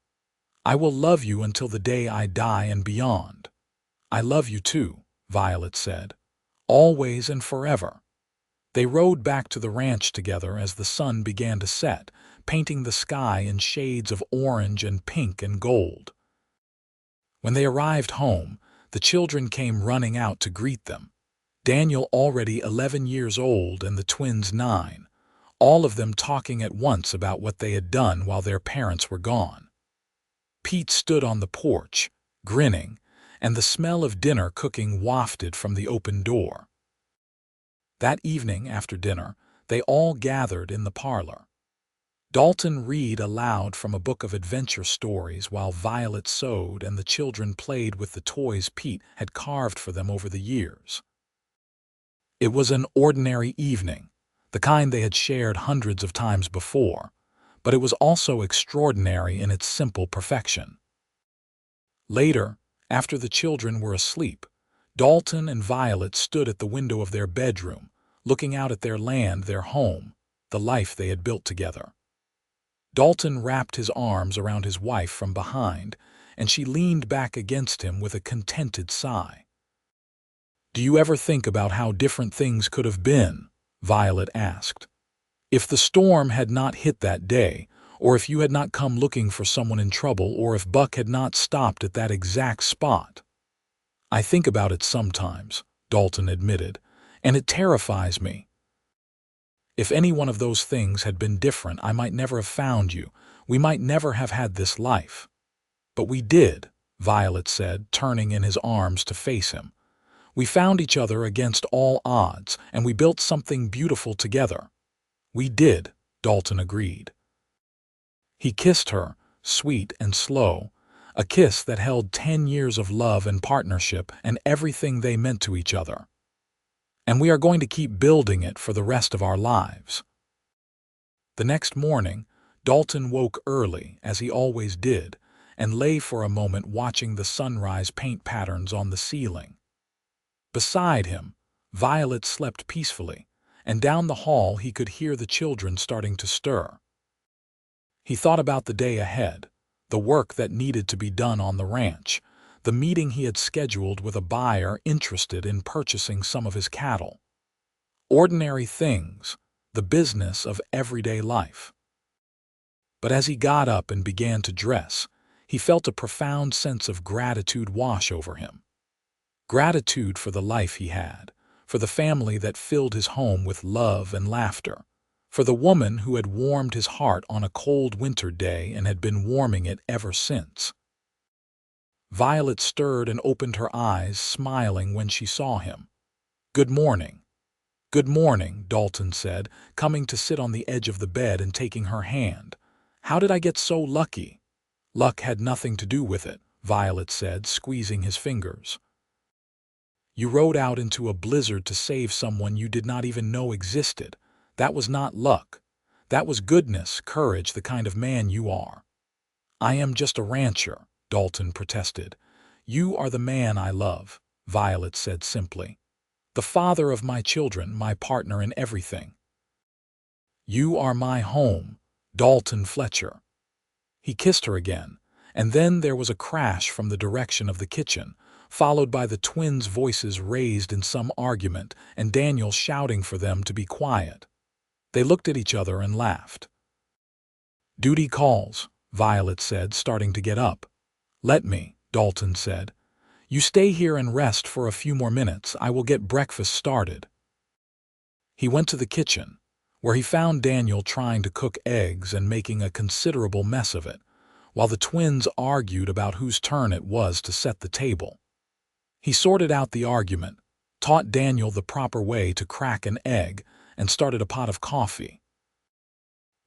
"I will love you until the day I die and beyond." "I love you too," Violet said, "always and forever." They rode back to the ranch together as the sun began to set, painting the sky in shades of orange and pink and gold. When they arrived home, the children came running out to greet them. Daniel already 11 years old and the twins 9, all of them talking at once about what they had done while their parents were gone. Pete stood on the porch, grinning, and the smell of dinner cooking wafted from the open door. That evening after dinner, they all gathered in the parlor. Dalton read aloud from a book of adventure stories while Violet sewed and the children played with the toys Pete had carved for them over the years. It was an ordinary evening, the kind they had shared hundreds of times before, but it was also extraordinary in its simple perfection. Later, after the children were asleep, Dalton and Violet stood at the window of their bedroom, looking out at their land, their home, the life they had built together. Dalton wrapped his arms around his wife from behind, and she leaned back against him with a contented sigh. "Do you ever think about how different things could have been?" Violet asked. "If the storm had not hit that day, or if you had not come looking for someone in trouble, or if Buck had not stopped at that exact spot." "I think about it sometimes," Dalton admitted, "and it terrifies me. If any one of those things had been different, I might never have found you. We might never have had this life." "But we did," Violet said, turning in his arms to face him. "We found each other against all odds, and we built something beautiful together." "We did," Dalton agreed. He kissed her, sweet and slow, a kiss that held 10 years of love and partnership and everything they meant to each other. "And we are going to keep building it for the rest of our lives." The next morning, Dalton woke early, as he always did, and lay for a moment watching the sunrise paint patterns on the ceiling. Beside him, Violet slept peacefully, and down the hall he could hear the children starting to stir. He thought about the day ahead, the work that needed to be done on the ranch, the meeting he had scheduled with a buyer interested in purchasing some of his cattle. Ordinary things, the business of everyday life. But as he got up and began to dress, he felt a profound sense of gratitude wash over him. Gratitude for the life he had, for the family that filled his home with love and laughter, for the woman who had warmed his heart on a cold winter day and had been warming it ever since. Violet stirred and opened her eyes, smiling when she saw him. "Good morning." "Good morning," Dalton said, coming to sit on the edge of the bed and taking her hand. "How did I get so lucky?" "Luck had nothing to do with it," Violet said, squeezing his fingers. "You rode out into a blizzard to save someone you did not even know existed. That was not luck. That was goodness, courage, the kind of man you are." "I am just a rancher," Dalton protested. "You are the man I love," Violet said simply. "The father of my children, my partner in everything." "You are my home, Dalton Fletcher." He kissed her again, and then there was a crash from the direction of the kitchen, followed by the twins' voices raised in some argument and Daniel shouting for them to be quiet. They looked at each other and laughed. "Duty calls," Violet said, starting to get up. "Let me," Dalton said. "You stay here and rest for a few more minutes. I will get breakfast started." He went to the kitchen, where he found Daniel trying to cook eggs and making a considerable mess of it, while the twins argued about whose turn it was to set the table. He sorted out the argument, taught Daniel the proper way to crack an egg, and started a pot of coffee.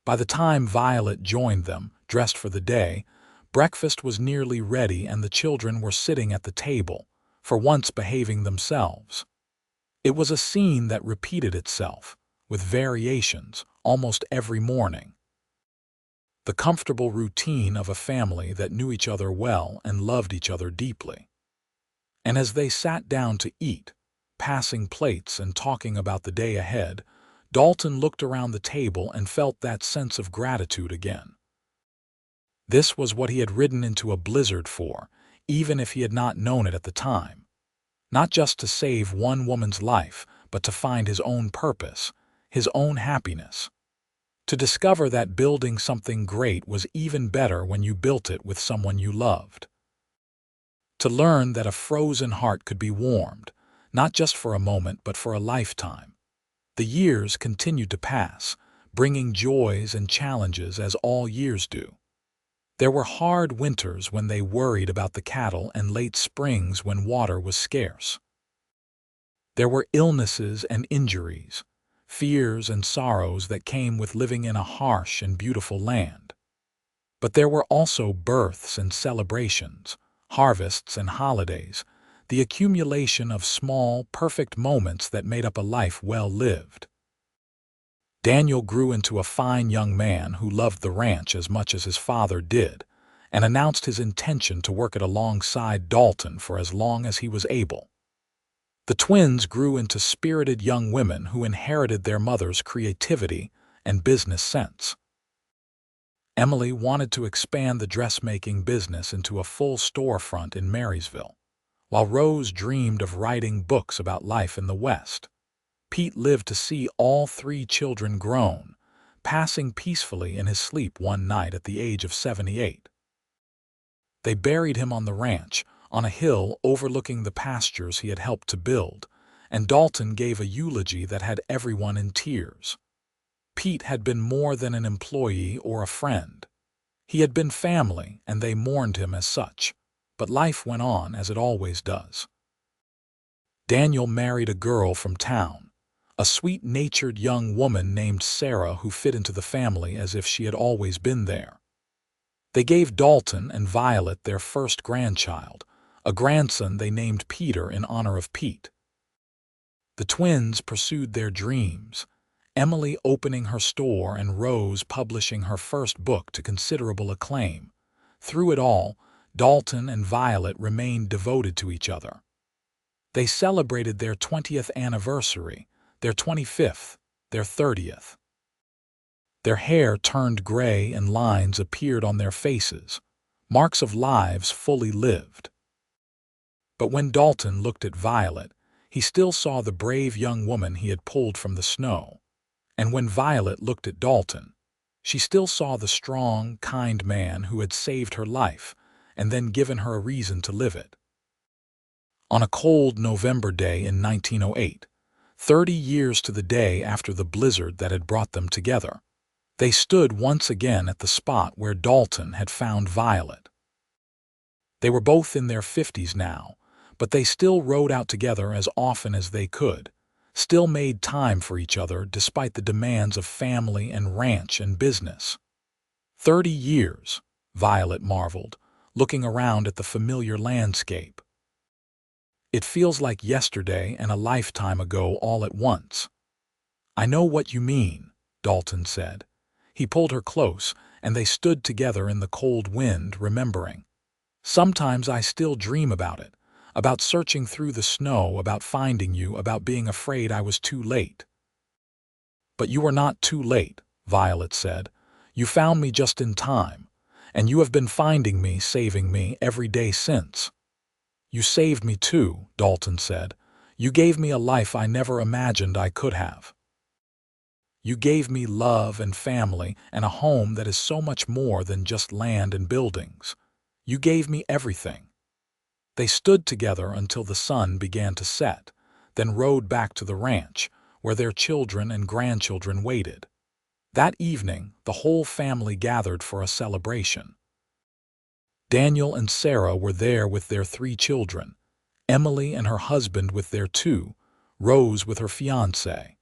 By the time Violet joined them, dressed for the day, breakfast was nearly ready and the children were sitting at the table, for once behaving themselves. It was a scene that repeated itself, with variations, almost every morning. The comfortable routine of a family that knew each other well and loved each other deeply. And as they sat down to eat, passing plates and talking about the day ahead, Dalton looked around the table and felt that sense of gratitude again. This was what he had ridden into a blizzard for, even if he had not known it at the time. Not just to save one woman's life, but to find his own purpose, his own happiness. To discover that building something great was even better when you built it with someone you loved. To learn that a frozen heart could be warmed, not just for a moment but for a lifetime. The years continued to pass, bringing joys and challenges as all years do. There were hard winters when they worried about the cattle and late springs when water was scarce. There were illnesses and injuries, fears and sorrows that came with living in a harsh and beautiful land. But there were also births and celebrations, harvests and holidays, the accumulation of small, perfect moments that made up a life well lived. Daniel grew into a fine young man who loved the ranch as much as his father did, and announced his intention to work it alongside Dalton for as long as he was able. The twins grew into spirited young women who inherited their mother's creativity and business sense. Emily wanted to expand the dressmaking business into a full storefront in Marysville, while Rose dreamed of writing books about life in the West. Pete lived to see all three children grown, passing peacefully in his sleep one night at the age of 78. They buried him on the ranch, on a hill overlooking the pastures he had helped to build, and Dalton gave a eulogy that had everyone in tears. Pete had been more than an employee or a friend. He had been family, and they mourned him as such, but life went on as it always does. Daniel married a girl from town, a sweet-natured young woman named Sarah who fit into the family as if she had always been there. They gave Dalton and Violet their first grandchild, a grandson they named Peter in honor of Pete. The twins pursued their dreams, Emily opening her store and Rose publishing her first book to considerable acclaim. Through it all, Dalton and Violet remained devoted to each other. They celebrated their 20th anniversary, their 25th, their 30th. Their hair turned gray and lines appeared on their faces, marks of lives fully lived. But when Dalton looked at Violet, he still saw the brave young woman he had pulled from the snow. And when Violet looked at Dalton, she still saw the strong, kind man who had saved her life and then given her a reason to live it. On a cold November day in 1908, 30 years to the day after the blizzard that had brought them together, they stood once again at the spot where Dalton had found Violet. They were both in their 50s now, but they still rode out together as often as they could, still made time for each other despite the demands of family and ranch and business. 30 years, Violet marveled, looking around at the familiar landscape. It feels like yesterday and a lifetime ago all at once. I know what you mean, Dalton said. He pulled her close, and they stood together in the cold wind, remembering. Sometimes I still dream about it, about searching through the snow, about finding you, about being afraid I was too late. But you were not too late, Violet said. You found me just in time, and you have been finding me, saving me, every day since. You saved me too, Dalton said. You gave me a life I never imagined I could have. You gave me love and family and a home that is so much more than just land and buildings. You gave me everything. They stood together until the sun began to set, then rode back to the ranch, where their children and grandchildren waited. That evening, the whole family gathered for a celebration. Daniel and Sarah were there with their 3 children, Emily and her husband with their 2, Rose with her fiancé.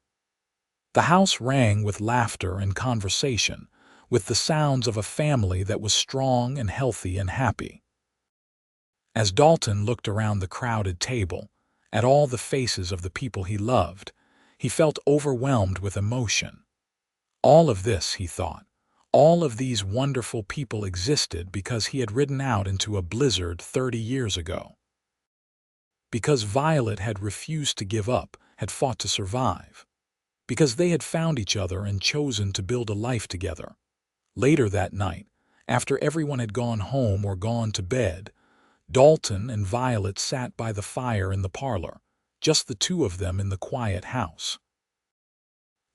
The house rang with laughter and conversation, with the sounds of a family that was strong and healthy and happy. As Dalton looked around the crowded table, at all the faces of the people he loved, he felt overwhelmed with emotion. All of this, he thought, all of these wonderful people existed because he had ridden out into a blizzard 30 years ago. Because Violet had refused to give up, had fought to survive. Because they had found each other and chosen to build a life together. Later that night, after everyone had gone home or gone to bed, Dalton and Violet sat by the fire in the parlor, just the two of them in the quiet house.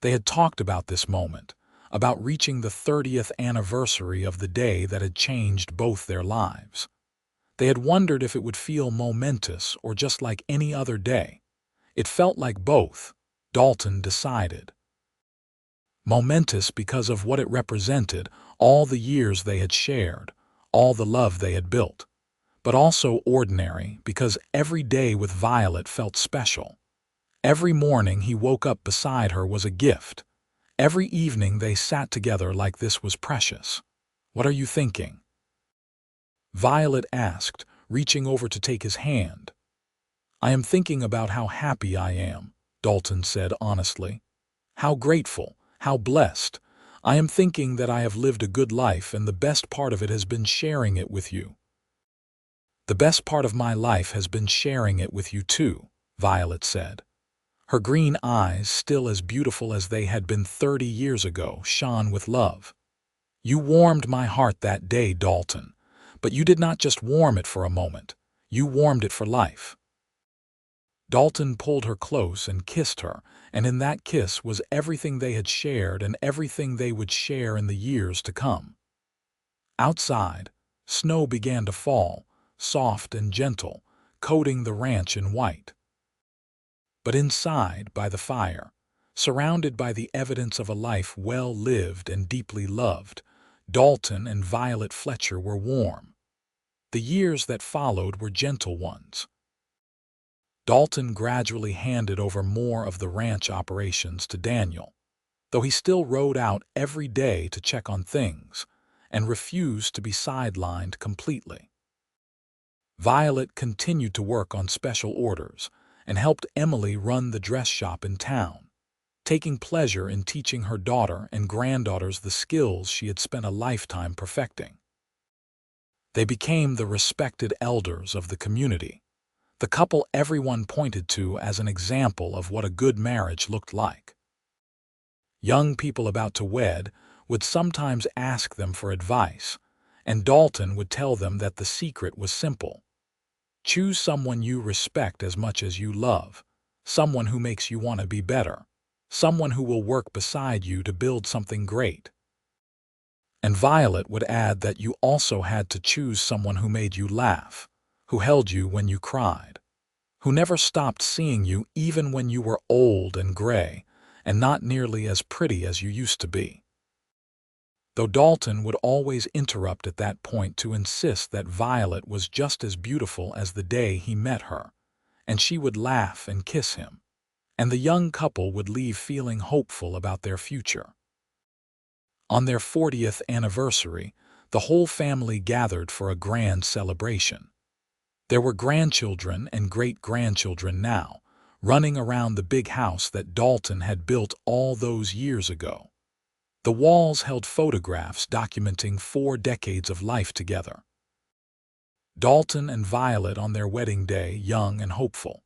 They had talked about this moment, about reaching the 30th anniversary of the day that had changed both their lives. They had wondered if it would feel momentous or just like any other day. It felt like both, Dalton decided. Momentous because of what it represented, all the years they had shared, all the love they had built. But also ordinary because every day with Violet felt special. Every morning he woke up beside her was a gift. Every evening they sat together like this was precious. "What are you thinking?" Violet asked, reaching over to take his hand. "I am thinking about how happy I am," Dalton said honestly. "How grateful, how blessed. I am thinking that I have lived a good life and the best part of it has been sharing it with you." "The best part of my life has been sharing it with you too," Violet said. Her green eyes, still as beautiful as they had been 30 years ago, shone with love. "You warmed my heart that day, Dalton, but you did not just warm it for a moment. You warmed it for life." Dalton pulled her close and kissed her, and in that kiss was everything they had shared and everything they would share in the years to come. Outside, snow began to fall, soft and gentle, coating the ranch in white. But inside, by the fire, surrounded by the evidence of a life well lived and deeply loved, Dalton and Violet Fletcher were warm. The years that followed were gentle ones. Dalton gradually handed over more of the ranch operations to Daniel, though he still rode out every day to check on things, and refused to be sidelined completely. Violet continued to work on special orders and helped Emily run the dress shop in town, taking pleasure in teaching her daughter and granddaughters the skills she had spent a lifetime perfecting. They became the respected elders of the community, the couple everyone pointed to as an example of what a good marriage looked like. Young people about to wed would sometimes ask them for advice, and Dalton would tell them that the secret was simple. Choose someone you respect as much as you love, someone who makes you want to be better, someone who will work beside you to build something great. And Violet would add that you also had to choose someone who made you laugh, who held you when you cried, who never stopped seeing you even when you were old and gray and not nearly as pretty as you used to be. Though Dalton would always interrupt at that point to insist that Violet was just as beautiful as the day he met her, and she would laugh and kiss him, and the young couple would leave feeling hopeful about their future. On their 40th anniversary, the whole family gathered for a grand celebration. There were grandchildren and great-grandchildren now, running around the big house that Dalton had built all those years ago. The walls held photographs documenting 4 decades of life together. Dalton and Violet on their wedding day, young and hopeful.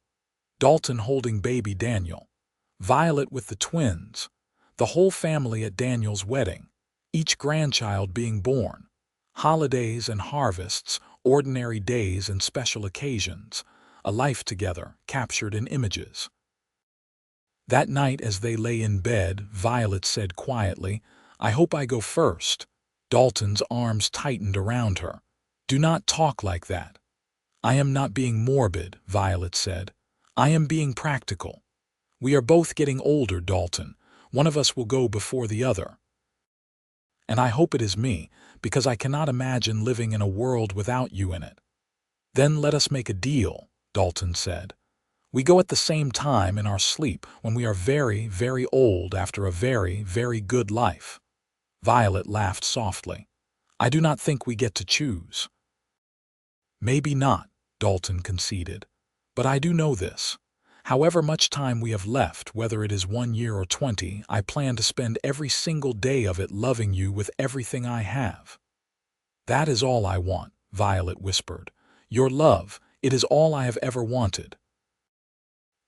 Dalton holding baby Daniel. Violet with the twins. The whole family at Daniel's wedding, each grandchild being born. Holidays and harvests, ordinary days and special occasions. A life together, captured in images. That night as they lay in bed, Violet said quietly, "I hope I go first." Dalton's arms tightened around her. "Do not talk like that." "I am not being morbid," Violet said. "I am being practical. We are both getting older, Dalton. One of us will go before the other. And I hope it is me, because I cannot imagine living in a world without you in it." "Then let us make a deal," Dalton said. "We go at the same time in our sleep when we are very, very old after a very, very good life. Violet laughed softly. "I do not think we get to choose." "Maybe not," Dalton conceded. "But I do know this. However much time we have left, whether it is 1 year or 20, I plan to spend every single day of it loving you with everything I have." "That is all I want," Violet whispered. "Your love, it is all I have ever wanted."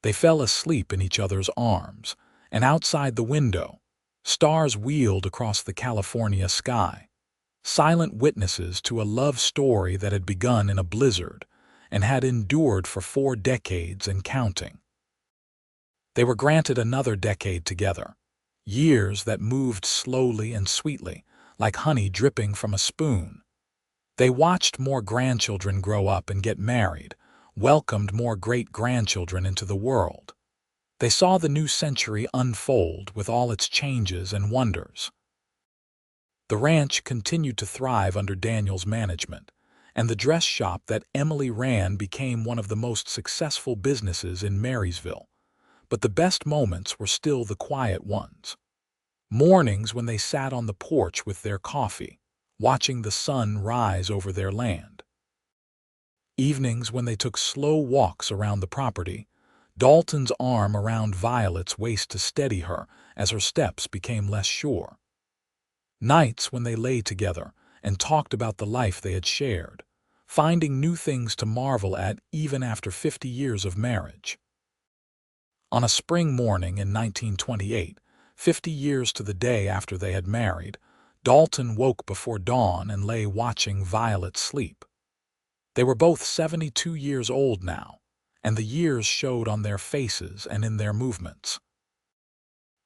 They fell asleep in each other's arms, and outside the window, stars wheeled across the California sky, silent witnesses to a love story that had begun in a blizzard and had endured for 4 decades and counting. They were granted another decade together, years that moved slowly and sweetly, like honey dripping from a spoon. They watched more grandchildren grow up and get married, welcomed more great-grandchildren into the world. They saw the new century unfold with all its changes and wonders. The ranch continued to thrive under Daniel's management, and the dress shop that Emily ran became one of the most successful businesses in Marysville. But the best moments were still the quiet ones. Mornings when they sat on the porch with their coffee, watching the sun rise over their land. Evenings when they took slow walks around the property, Dalton's arm around Violet's waist to steady her as her steps became less sure. Nights when they lay together and talked about the life they had shared, finding new things to marvel at even after 50 years of marriage. On a spring morning in 1928, 50 years to the day after they had married, Dalton woke before dawn and lay watching Violet sleep. They were both 72 years old now, and the years showed on their faces and in their movements.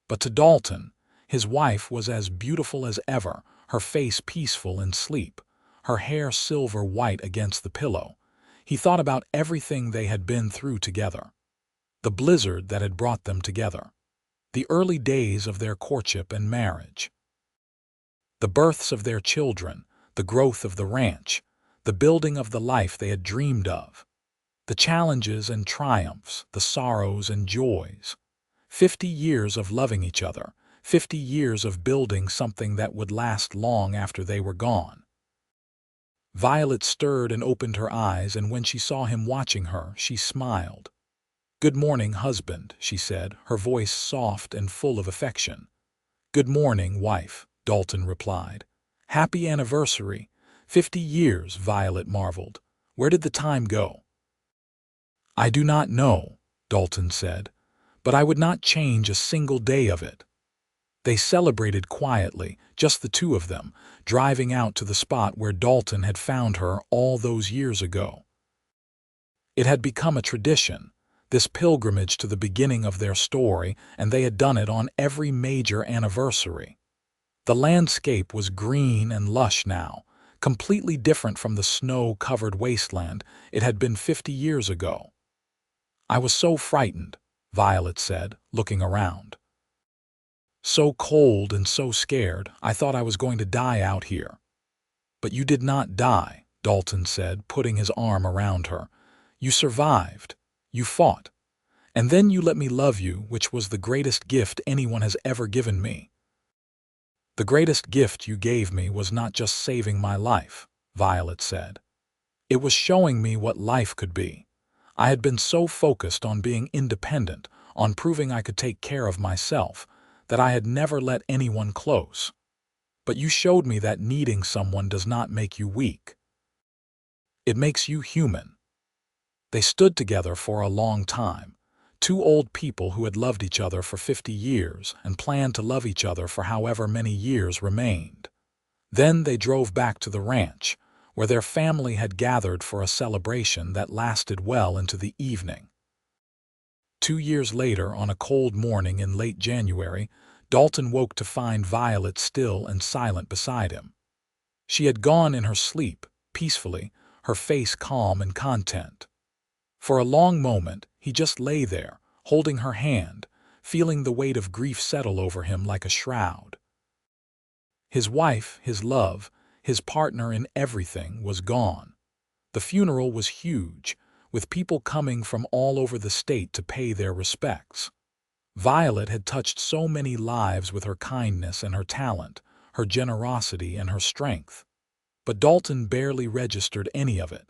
But to Dalton, his wife was as beautiful as ever, her face peaceful in sleep, her hair silver white against the pillow. He thought about everything they had been through together. The blizzard that had brought them together. The early days of their courtship and marriage. The births of their children, the growth of the ranch, the building of the life they had dreamed of. The challenges and triumphs, the sorrows and joys. 50 years of loving each other, 50 years of building something that would last long after they were gone. Violet stirred and opened her eyes, and when she saw him watching her, she smiled. "Good morning, husband," she said, her voice soft and full of affection. "Good morning, wife," Dalton replied. "Happy anniversary. 50 years," Violet marveled. "Where did the time go?" "I do not know," Dalton said, "but I would not change a single day of it." They celebrated quietly, just the two of them, driving out to the spot where Dalton had found her all those years ago. It had become a tradition, this pilgrimage to the beginning of their story, and they had done it on every major anniversary. The landscape was green and lush now, completely different from the snow-covered wasteland it had been 50 years ago. "I was so frightened," Violet said, looking around. "So cold and so scared, I thought I was going to die out here." "But you did not die," Dalton said, putting his arm around her. "You survived. You fought. And then you let me love you, which was the greatest gift anyone has ever given me." "The greatest gift you gave me was not just saving my life," Violet said. "It was showing me what life could be. I had been so focused on being independent, on proving I could take care of myself, that I had never let anyone close. But you showed me that needing someone does not make you weak. It makes you human." They stood together for a long time, two old people who had loved each other for 50 years and planned to love each other for however many years remained. Then they drove back to the ranch, where their family had gathered for a celebration that lasted well into the evening. 2 years later, on a cold morning in late January, Dalton woke to find Violet still and silent beside him. She had gone in her sleep, peacefully, her face calm and content. For a long moment, he just lay there, holding her hand, feeling the weight of grief settle over him like a shroud. His wife, his love, his partner in everything was gone. The funeral was huge, with people coming from all over the state to pay their respects. Violet had touched so many lives with her kindness and her talent, her generosity and her strength. But Dalton barely registered any of it.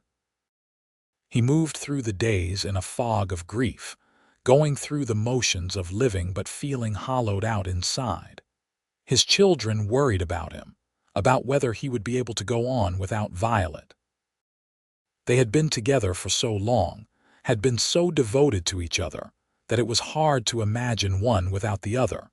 He moved through the days in a fog of grief, going through the motions of living but feeling hollowed out inside. His children worried about him, about whether he would be able to go on without Violet. They had been together for so long, had been so devoted to each other, that it was hard to imagine one without the other.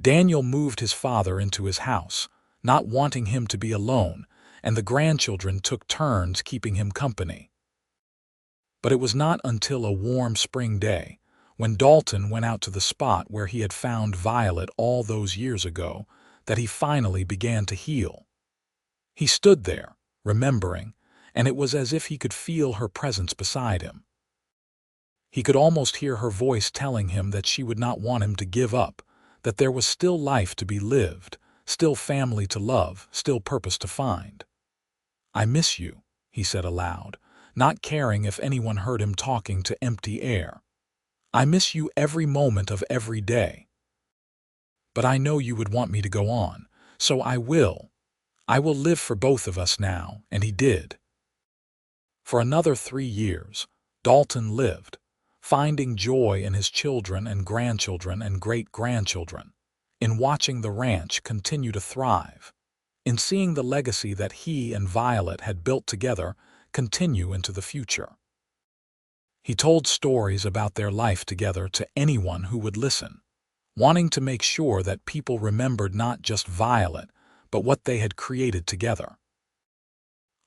Daniel moved his father into his house, not wanting him to be alone, and the grandchildren took turns keeping him company. But it was not until a warm spring day, when Dalton went out to the spot where he had found Violet all those years ago, that he finally began to heal. He stood there, remembering, and it was as if he could feel her presence beside him. He could almost hear her voice telling him that she would not want him to give up, that there was still life to be lived, still family to love, still purpose to find. "I miss you," he said aloud, not caring if anyone heard him talking to empty air. "I miss you every moment of every day. But I know you would want me to go on, so I will. I will live for both of us now," and he did. For another 3 years, Dalton lived, finding joy in his children and grandchildren and great-grandchildren, in watching the ranch continue to thrive, in seeing the legacy that he and Violet had built together continue into the future. He told stories about their life together to anyone who would listen, wanting to make sure that people remembered not just Violet, but what they had created together.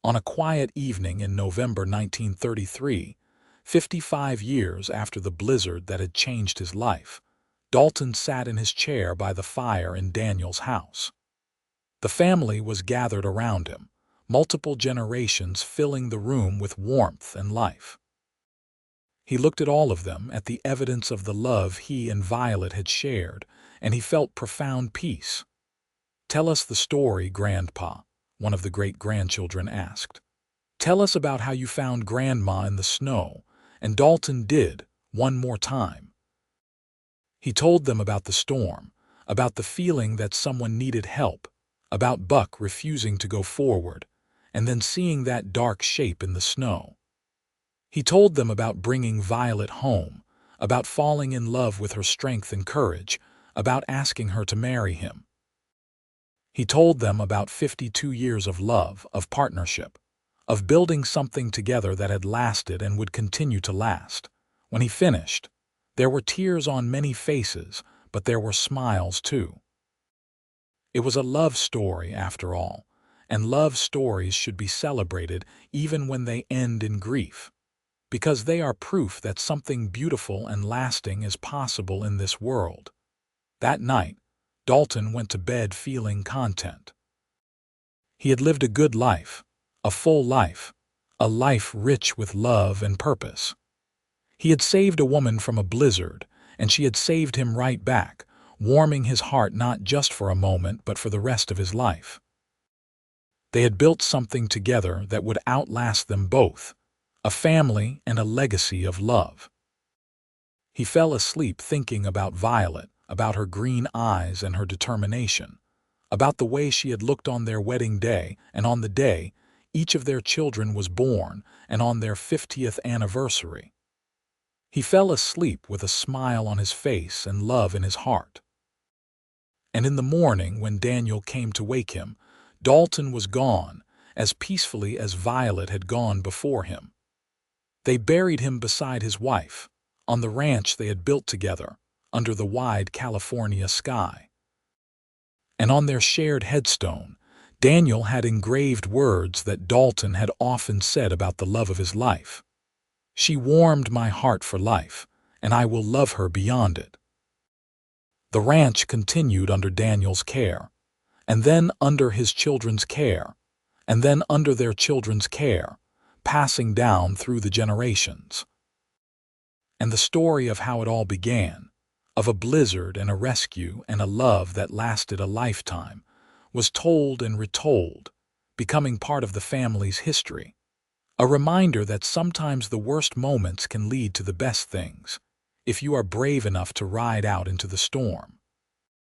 On a quiet evening in November 1933, 55 years after the blizzard that had changed his life, Dalton sat in his chair by the fire in Daniel's house. The family was gathered around him, multiple generations filling the room with warmth and life. He looked at all of them, at the evidence of the love he and Violet had shared, and he felt profound peace. "Tell us the story, Grandpa," one of the great-grandchildren asked. "Tell us about how you found Grandma in the snow," and Dalton did, one more time. He told them about the storm, about the feeling that someone needed help, about Buck refusing to go forward, and then seeing that dark shape in the snow. He told them about bringing Violet home, about falling in love with her strength and courage, about asking her to marry him. He told them about 52 years of love, of partnership, of building something together that had lasted and would continue to last. When he finished, there were tears on many faces, but there were smiles too. It was a love story, after all, and love stories should be celebrated even when they end in grief, because they are proof that something beautiful and lasting is possible in this world. That night, Dalton went to bed feeling content. He had lived a good life, a full life, a life rich with love and purpose. He had saved a woman from a blizzard, and she had saved him right back, warming his heart not just for a moment but for the rest of his life. They had built something together that would outlast them both, a family and a legacy of love. He fell asleep thinking about Violet, about her green eyes and her determination, about the way she had looked on their wedding day and on the day each of their children was born and on their 50th anniversary. He fell asleep with a smile on his face and love in his heart. And in the morning, when Daniel came to wake him, Dalton was gone, as peacefully as Violet had gone before him. They buried him beside his wife, on the ranch they had built together, under the wide California sky. And on their shared headstone, Daniel had engraved words that Dalton had often said about the love of his life. "She warmed my heart for life, and I will love her beyond it." The ranch continued under Daniel's care, and then under his children's care, and then under their children's care, passing down through the generations. And the story of how it all began, of a blizzard and a rescue and a love that lasted a lifetime, was told and retold, becoming part of the family's history. A reminder that sometimes the worst moments can lead to the best things, if you are brave enough to ride out into the storm.